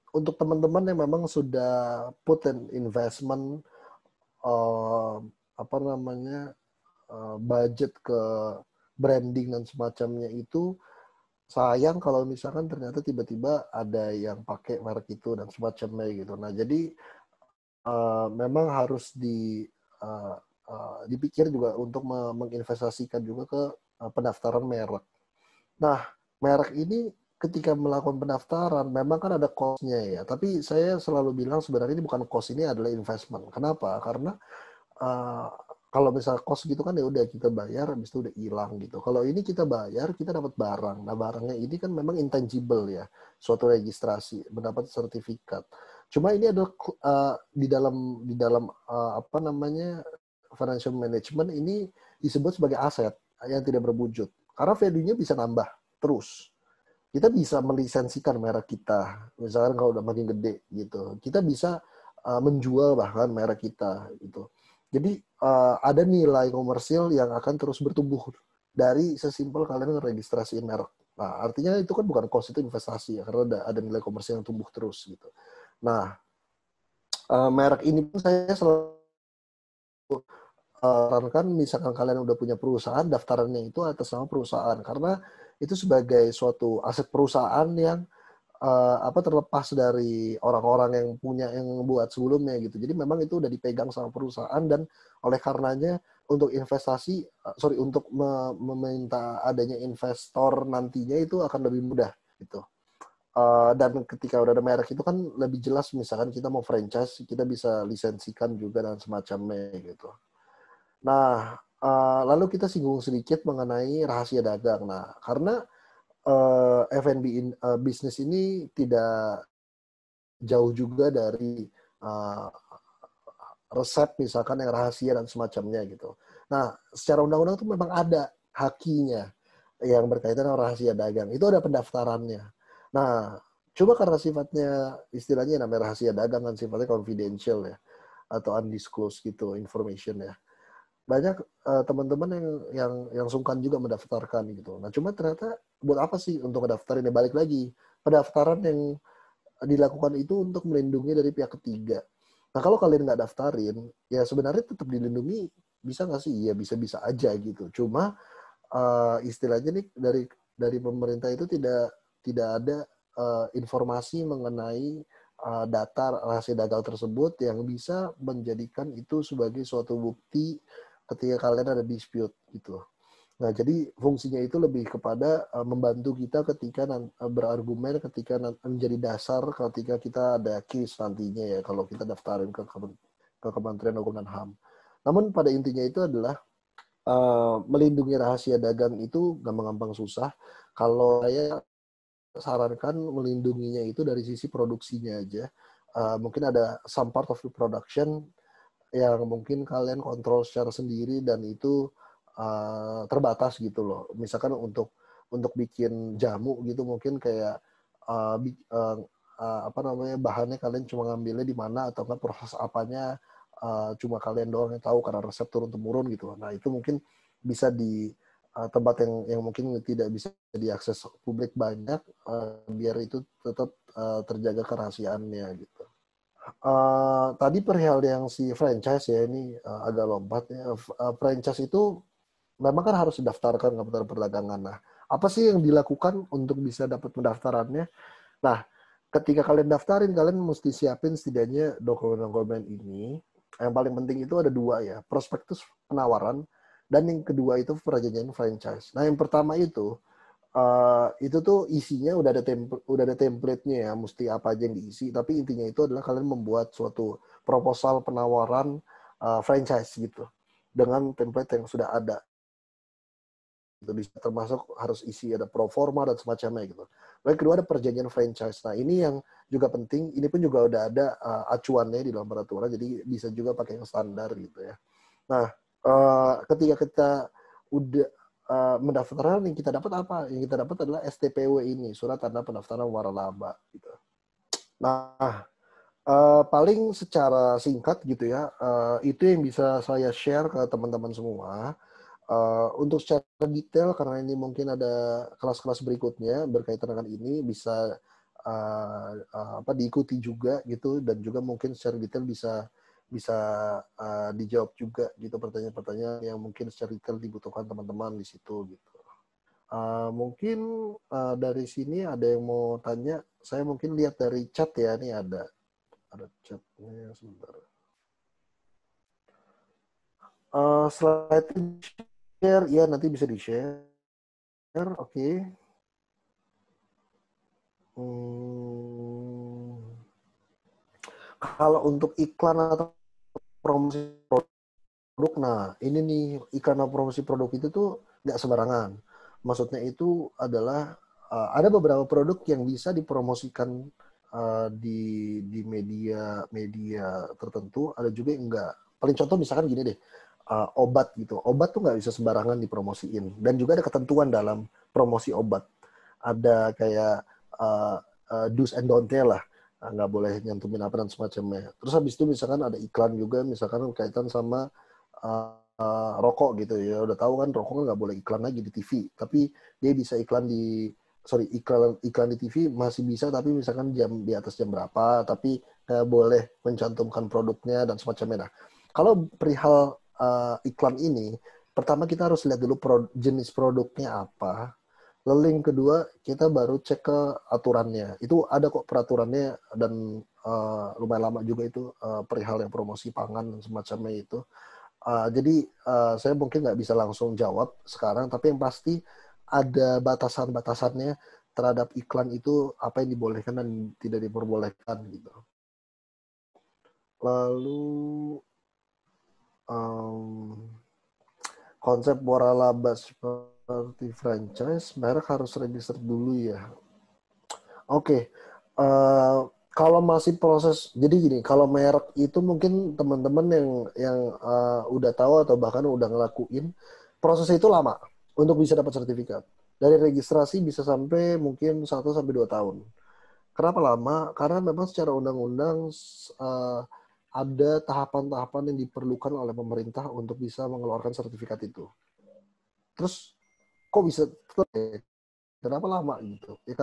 untuk teman-teman yang memang sudah put an investment apa namanya budget ke branding dan semacamnya itu sayang kalau misalkan ternyata tiba-tiba ada yang pakai merek itu dan semacamnya gitu. Nah, jadi memang harus dipikir juga untuk menginvestasikan juga ke pendaftaran merek. Nah, merek ini ketika melakukan pendaftaran memang kan ada cost-nya ya. Tapi saya selalu bilang sebenarnya ini bukan cost, ini adalah investment. Kenapa? Karena uh, kalau misalnya cost gitu kan ya udah kita bayar, habis itu udah hilang gitu. Kalau ini kita bayar, kita dapat barang. Nah, barangnya ini kan memang intangible ya, suatu registrasi, mendapat sertifikat. Cuma ini adalah di dalam apa namanya financial management ini disebut sebagai aset yang tidak berwujud. Karena value-nya bisa nambah terus. Kita bisa melisensikan merek kita, misalkan kalau udah makin gede gitu. Kita bisa menjual bahkan merek kita gitu. Jadi ada nilai komersil yang akan terus bertumbuh dari sesimpel kalian registrasiin merek. Nah, artinya itu kan bukan cost, itu investasi ya, karena ada nilai komersil yang tumbuh terus gitu. Nah, merek ini pun saya selalu sarankan misalkan kalian udah punya perusahaan, daftarannya itu atas nama perusahaan karena itu sebagai suatu aset perusahaan yang apa terlepas dari orang-orang yang punya yang buat sebelumnya gitu. Jadi memang itu udah dipegang sama perusahaan dan oleh karenanya untuk investasi untuk meminta adanya investor nantinya itu akan lebih mudah gitu. Dan ketika udah ada merek itu kan lebih jelas misalkan kita mau franchise kita bisa lisensikan juga dan semacamnya gitu. Nah, lalu kita singgung sedikit mengenai rahasia dagang. Nah, karena F&B bisnis ini tidak jauh juga dari resep misalkan yang rahasia dan semacamnya gitu. Nah, secara undang-undang itu memang ada hakinya yang berkaitan dengan rahasia dagang. Itu ada pendaftarannya. Nah, coba karena sifatnya istilahnya namanya rahasia dagang kan sifatnya confidential ya atau undisclosed gitu information ya. Banyak teman-teman yang sungkan juga mendaftarkan gitu. Nah, cuma ternyata buat apa sih untuk mendaftarin? Ya balik lagi, pendaftaran yang dilakukan itu untuk melindungi dari pihak ketiga. Nah, kalau kalian nggak daftarin, ya sebenarnya tetap dilindungi. Bisa nggak sih? Ya bisa-bisa aja gitu. Cuma istilahnya nih dari pemerintah itu tidak ada informasi mengenai data rahasia dagang tersebut yang bisa menjadikan itu sebagai suatu bukti ketika kalian ada dispute gitu. Nah, jadi fungsinya itu lebih kepada membantu kita ketika berargumen, ketika menjadi dasar ketika kita ada case nantinya ya, kalau kita daftarin ke Kementerian Hukum dan HAM. Namun pada intinya itu adalah melindungi rahasia dagang itu gampang-gampang susah. Kalau saya sarankan melindunginya itu dari sisi produksinya aja. Mungkin ada some part of the production yang mungkin kalian kontrol secara sendiri dan itu terbatas gitu loh. Misalkan untuk bikin jamu gitu mungkin kayak apa namanya bahannya kalian cuma ngambilnya di mana atau kan proses apanya cuma kalian doang yang tahu karena resep turun temurun gitu. Nah itu mungkin bisa di tempat yang mungkin tidak bisa diakses publik banyak biar itu tetap terjaga kerahasiaannya gitu. Tadi perihal yang si franchise ya ini agak lompat ya. Franchise itu memang kan harus didaftarkan ke Kementerian Perdagangan. Nah, apa sih yang dilakukan untuk bisa dapat pendaftarannya? Nah, ketika kalian daftarin, kalian mesti siapin setidaknya dokumen-dokumen ini. Yang paling penting itu ada dua ya, prospektus penawaran dan yang kedua itu perjanjian franchise. Nah, yang pertama itu itu tuh isinya udah ada template-nya ya, mesti apa aja yang diisi. Tapi intinya itu adalah kalian membuat suatu proposal penawaran franchise gitu dengan template yang sudah ada. Itu bisa termasuk harus isi ada pro forma dan semacamnya gitu. Lalu kedua ada perjanjian franchise. Nah ini yang juga penting. Ini pun juga udah ada acuannya di dalam peraturan. Jadi bisa juga pakai yang standar gitu ya. Nah ketika kita udah mendaftarkan, yang kita dapat apa? Yang kita dapat adalah STPW ini, surat tanda pendaftaran waralaba gitu. Nah paling secara singkat gitu ya, itu yang bisa saya share ke teman-teman semua. Untuk secara detail, karena ini mungkin ada kelas-kelas berikutnya berkaitan dengan ini, bisa diikuti juga gitu, dan juga mungkin secara detail bisa dijawab juga gitu pertanyaan-pertanyaan yang mungkin secara detail dibutuhkan teman-teman di situ gitu. Mungkin dari sini ada yang mau tanya, saya mungkin lihat dari chat ya, nih ada chatnya sebentar. Slide share, ya nanti bisa di-share. Oke. Kalau untuk iklan atau promosi produk, nah ini nih, iklan atau promosi produk itu tuh nggak sembarangan. Maksudnya itu adalah ada beberapa produk yang bisa dipromosikan di media tertentu, ada juga yang enggak. Paling contoh misalkan gini deh, obat gitu. Obat tuh nggak bisa sembarangan dipromosiin. Dan juga ada ketentuan dalam promosi obat. Ada kayak do's and don't-nya lah. Nggak boleh nyantumin apa dan semacamnya. Terus habis itu misalkan ada iklan juga, misalkan kaitan sama rokok gitu ya. Udah tahu kan rokok kan nggak boleh iklan lagi di TV. Tapi dia bisa iklan iklan di TV masih bisa, tapi misalkan jam di atas jam berapa, tapi boleh mencantumkan produknya dan semacamnya. Nah, kalau perihal iklan ini, pertama kita harus lihat dulu jenis produknya apa. Lalu yang kedua, kita baru cek ke aturannya. Itu ada kok peraturannya, dan lumayan lama juga itu perihal yang promosi pangan dan semacamnya itu. Jadi saya mungkin nggak bisa langsung jawab sekarang, tapi yang pasti ada batasan-batasannya terhadap iklan itu, apa yang dibolehkan dan tidak diperbolehkan gitu. Lalu konsep waralaba seperti franchise, merek harus register dulu ya. Oke. Kalau masih proses, jadi gini, kalau merek itu mungkin teman-teman yang udah tahu atau bahkan udah ngelakuin, prosesnya itu lama untuk bisa dapat sertifikat. Dari registrasi bisa sampai mungkin 1-2 tahun. Kenapa lama? Karena memang secara undang-undang ada tahapan-tahapan yang diperlukan oleh pemerintah untuk bisa mengeluarkan sertifikat itu. Terus kok bisa kenapa lama gitu? Ya,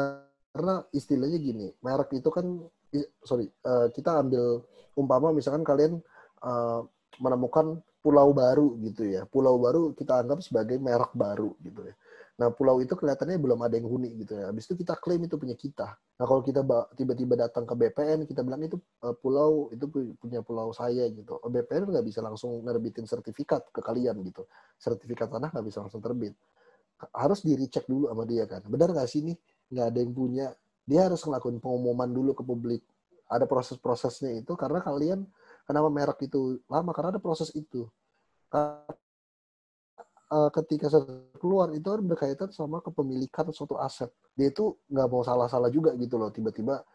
karena istilahnya gini, merek itu kan, kita ambil umpama misalkan kalian menemukan pulau baru gitu ya. Pulau baru kita anggap sebagai merek baru gitu ya. Nah, pulau itu kelihatannya belum ada yang huni gitu ya. Habis itu kita klaim itu punya kita. Nah, kalau kita tiba-tiba datang ke BPN, kita bilang itu pulau, itu punya pulau saya gitu. BPN nggak bisa langsung nerbitin sertifikat ke kalian gitu. Sertifikat tanah nggak bisa langsung terbit. Harus di-recheck dulu sama dia kan. Benar nggak sih nih? Nggak ada yang punya. Dia harus ngelakuin pengumuman dulu ke publik. Ada proses-prosesnya itu, karena kalian, kenapa merek itu lama? Karena ada proses itu. Ketika keluar itu kan berkaitan sama kepemilikan suatu aset. Dia itu nggak mau salah-salah juga gitu loh, tiba-tiba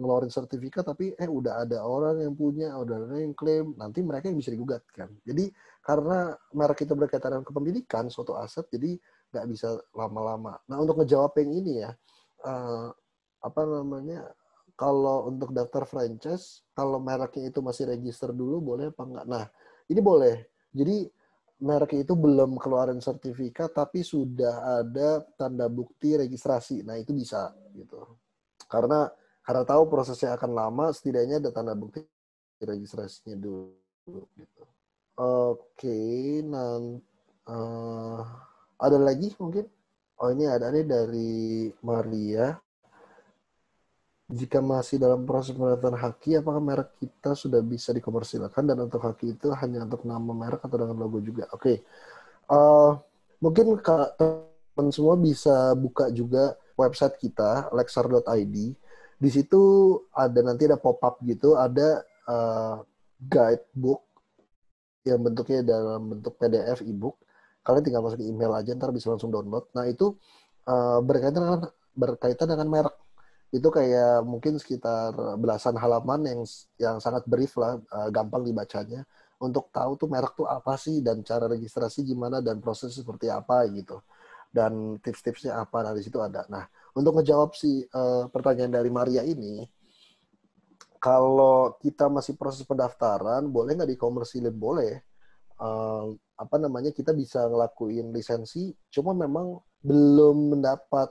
ngeluarin sertifikat tapi udah ada orang yang punya, udah ada yang klaim, nanti mereka yang bisa digugat kan. Jadi karena merek itu berkaitan dengan kepemilikan suatu aset, jadi nggak bisa lama-lama. Nah, untuk ngejawab yang ini ya, kalau untuk daftar franchise, kalau mereknya itu masih register dulu boleh apa enggak? Nah, ini boleh. Jadi merek itu belum keluarin sertifikat tapi sudah ada tanda bukti registrasi. Nah, itu bisa gitu. Karena tahu prosesnya akan lama, setidaknya ada tanda bukti registrasinya dulu gitu. Oke, ada lagi mungkin? Oh, ini ada nih dari Maria. Jika masih dalam proses pendaftaran haki, apakah merek kita sudah bisa dikomersilkan, dan untuk haki itu hanya untuk nama merek atau dengan logo juga? Oke. Mungkin semua bisa buka juga website kita, lexar.id. Di situ nanti ada pop-up gitu, ada guidebook yang bentuknya dalam bentuk PDF ebook. Kalian tinggal masukin email aja, ntar bisa langsung download. Nah itu berkaitan dengan merek. Itu kayak mungkin sekitar belasan halaman yang sangat brief lah, gampang dibacanya. Untuk tahu tuh merek tuh apa sih, dan cara registrasi gimana, dan proses seperti apa gitu. Dan tips-tipsnya apa, dari situ ada. Nah, untuk ngejawab pertanyaan dari Maria ini, kalau kita masih proses pendaftaran, boleh nggak dikomersilin? Boleh. Kita bisa ngelakuin lisensi, cuma memang belum mendapat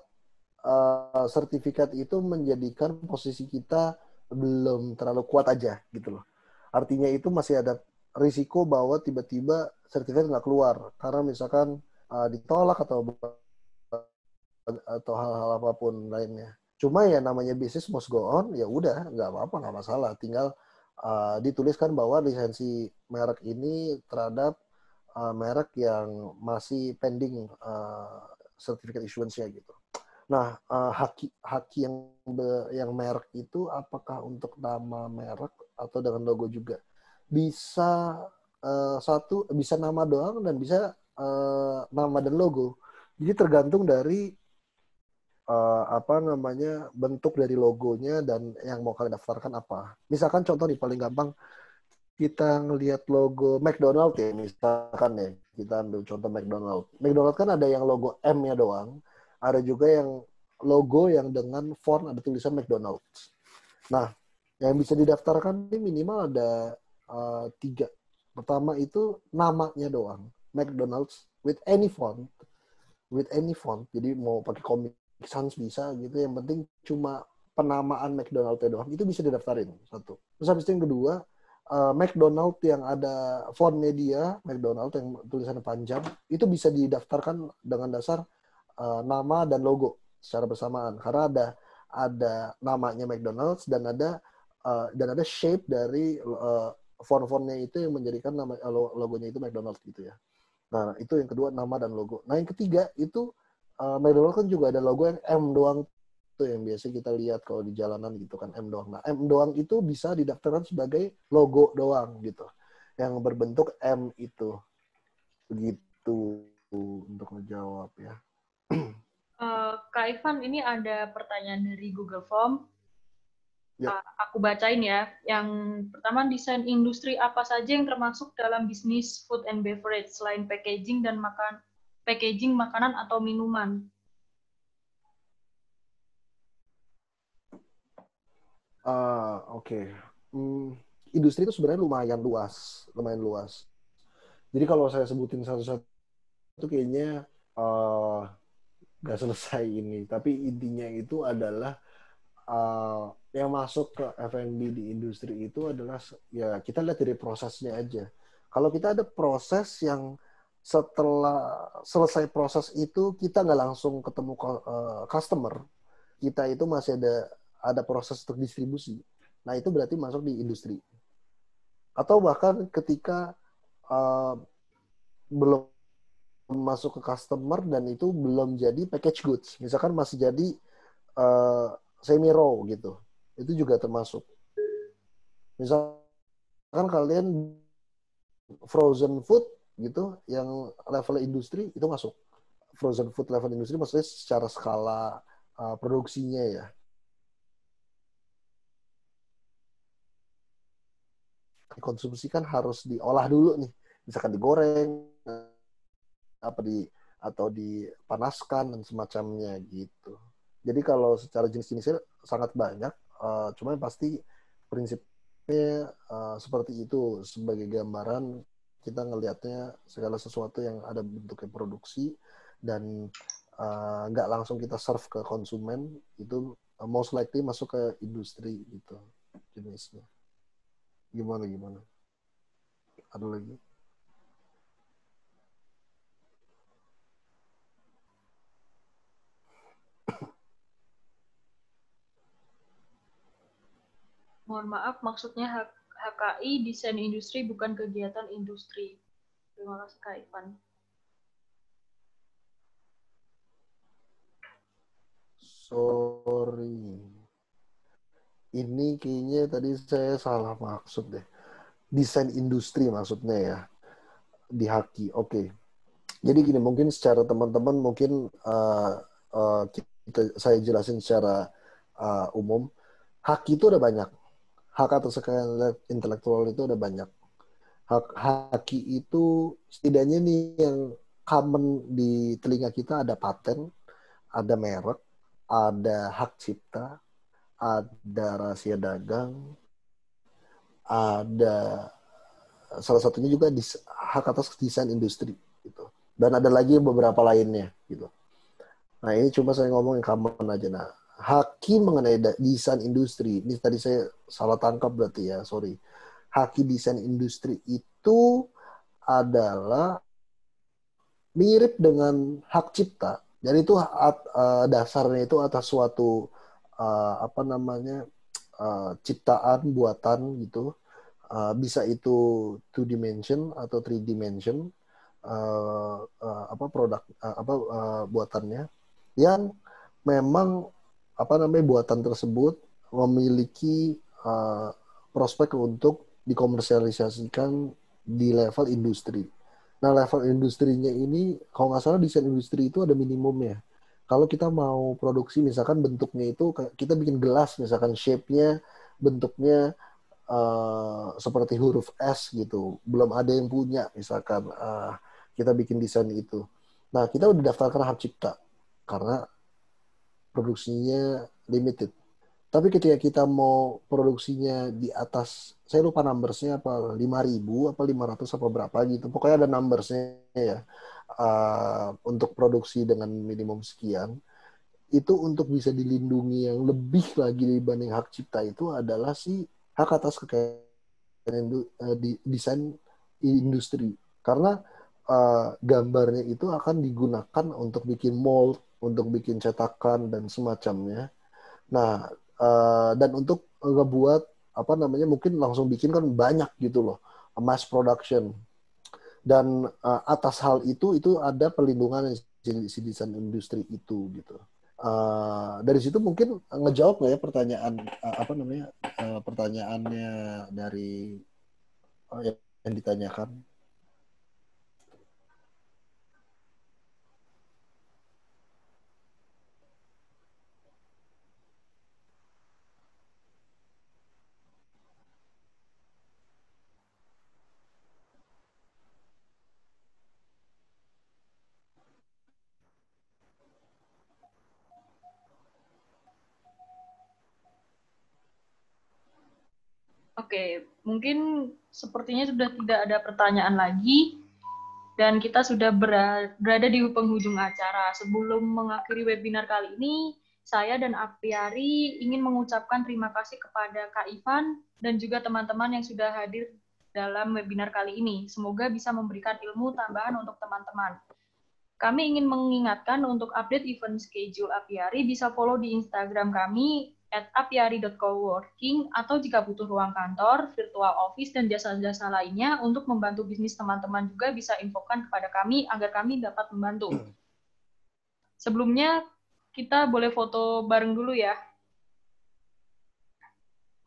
sertifikat itu, menjadikan posisi kita belum terlalu kuat aja gitu loh. Artinya itu masih ada risiko bahwa tiba-tiba sertifikat nggak keluar karena misalkan ditolak atau hal-hal apapun lainnya. Cuma ya namanya bisnis must go on, ya udah nggak apa-apa, nggak masalah. Tinggal dituliskan bahwa lisensi merek ini terhadap merek yang masih pending sertifikat issuance-nya gitu. Nah, haki yang merek itu apakah untuk nama merek atau dengan logo juga? Bisa bisa nama doang dan bisa nama dan logo. Jadi tergantung dari bentuk dari logonya dan yang mau kalian daftarkan apa. Misalkan contoh nih paling gampang, kita ngelihat logo McDonald ya, misalkan ya, kita ambil contoh McDonald. McDonald kan ada yang logo M-nya doang, ada juga yang logo yang dengan font ada tulisan McDonald's. Nah, yang bisa didaftarkan ini minimal ada 3. Pertama itu namanya doang, McDonald's with any font. Jadi mau pakai Comic Sans bisa gitu, yang penting cuma penamaan McDonald's doang, itu bisa didaftarin, satu. Terus habis itu yang kedua, McDonald yang ada font media, McDonald yang tulisannya panjang, itu bisa didaftarkan dengan dasar nama dan logo secara bersamaan, karena ada namanya McDonald's dan ada shape dari font-fontnya itu yang menjadikan nama logonya itu McDonald's gitu ya. Nah itu yang kedua, nama dan logo. Nah yang ketiga itu McDonald's kan juga ada logo yang M doang, itu yang biasa kita lihat kalau di jalanan gitu kan, M doang. Nah, M doang itu bisa didaftarkan sebagai logo doang gitu, yang berbentuk M itu. Begitu untuk menjawab ya. Kak Ivan, ini ada pertanyaan dari Google Form. Ya. Aku bacain ya. Yang pertama, desain industri apa saja yang termasuk dalam bisnis food and beverage selain packaging makanan atau minuman? Oke. Industri itu sebenarnya lumayan luas. Jadi kalau saya sebutin satu-satu itu kayaknya nggak selesai ini. Tapi intinya itu adalah yang masuk ke F&B di industri itu adalah ya kita lihat dari prosesnya aja. Kalau kita ada proses yang setelah selesai proses itu kita nggak langsung ketemu customer, kita itu masih ada proses untuk distribusi. Nah itu berarti masuk di industri. Atau bahkan ketika belum masuk ke customer dan itu belum jadi package goods, misalkan masih jadi semi raw gitu, itu juga termasuk. Misalkan kalian frozen food gitu, yang level industri itu masuk. Frozen food level industri maksudnya secara skala produksinya ya. Konsumsi kan harus diolah dulu nih, misalkan digoreng atau dipanaskan dan semacamnya gitu. Jadi kalau secara jenis-jenisnya sangat banyak, cuma yang pasti prinsipnya seperti itu. Sebagai gambaran, kita ngelihatnya segala sesuatu yang ada bentuknya produksi dan nggak langsung kita serve ke konsumen, itu most likely masuk ke industri gitu jenisnya. Gimana? Ada lagi? Mohon maaf, maksudnya HKI desain industri bukan kegiatan industri. Terima kasih Kak Ivan. sorry. Ini kayaknya tadi saya salah maksud deh. Desain industri maksudnya ya. Di Haki. Oke. Jadi gini, mungkin secara teman-teman mungkin saya jelasin secara umum. Haki itu ada banyak. Hak atas kekayaan intelektual itu ada banyak. Haki itu setidaknya nih yang common di telinga kita ada paten, ada merek, ada hak cipta, ada rahasia dagang, ada salah satunya juga hak atas desain industri gitu. Dan ada lagi beberapa lainnya gitu. Nah, ini cuma saya ngomong yang common aja. Nah, haki mengenai desain industri, ini tadi saya salah tangkap berarti ya, sorry. Haki desain industri itu adalah mirip dengan hak cipta. Jadi itu dasarnya itu atas suatu apa namanya ciptaan buatan gitu. Bisa itu 2 dimension atau 3 dimension apa produk buatannya yang memang apa namanya buatan tersebut memiliki prospek untuk dikomersialisasikan di level industri. Nah, level industrinya ini, kalau nggak salah desain industri itu ada minimumnya. Kalau kita mau produksi, misalkan bentuknya itu, kita bikin gelas, misalkan shape-nya, bentuknya seperti huruf S gitu. Belum ada yang punya, misalkan kita bikin desain itu. Nah, kita udah daftarkan hak cipta, karena produksinya limited. Tapi ketika kita mau produksinya di atas, saya lupa numbersnya apa, 5.000 apa 500 apa berapa gitu. Pokoknya ada numbersnya ya. Untuk produksi dengan minimum sekian. Itu untuk bisa dilindungi yang lebih lagi dibanding hak cipta itu adalah si hak atas kekayaan desain industri. Karena gambarnya itu akan digunakan untuk bikin mold, untuk bikin cetakan dan semacamnya. Nah, dan untuk ngebuat apa namanya mungkin langsung bikin kan banyak gitu loh, mass production. Dan atas hal itu ada perlindungan si desain industri itu gitu. Dari situ mungkin ngejawab nggak ya pertanyaan apa namanya pertanyaannya dari yang ditanyakan. Oke, mungkin sepertinya sudah tidak ada pertanyaan lagi dan kita sudah berada di penghujung acara. Sebelum mengakhiri webinar kali ini, saya dan Apriari ingin mengucapkan terima kasih kepada Kak Ivan dan juga teman-teman yang sudah hadir dalam webinar kali ini. Semoga bisa memberikan ilmu tambahan untuk teman-teman. Kami ingin mengingatkan untuk update event schedule Apiari bisa follow di Instagram kami @apiari.coworking atau jika butuh ruang kantor, virtual office, dan jasa-jasa lainnya untuk membantu bisnis teman-teman juga bisa infokan kepada kami agar kami dapat membantu. Sebelumnya, kita boleh foto bareng dulu ya.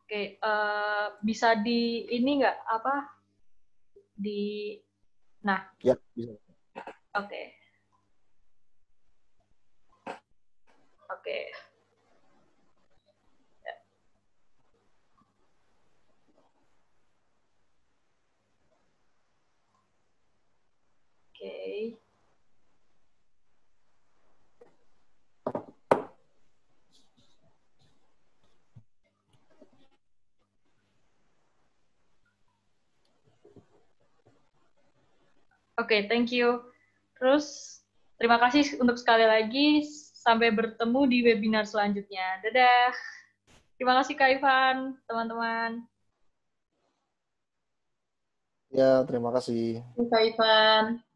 Oke, bisa di ini nggak apa di nah Ya, bisa. oke. Oke. Oke, thank you. Terus, terima kasih untuk sekali lagi. Sampai bertemu di webinar selanjutnya. Dadah. Terima kasih Kak Ivan, teman-teman. Ya, terima kasih. Kak Ivan.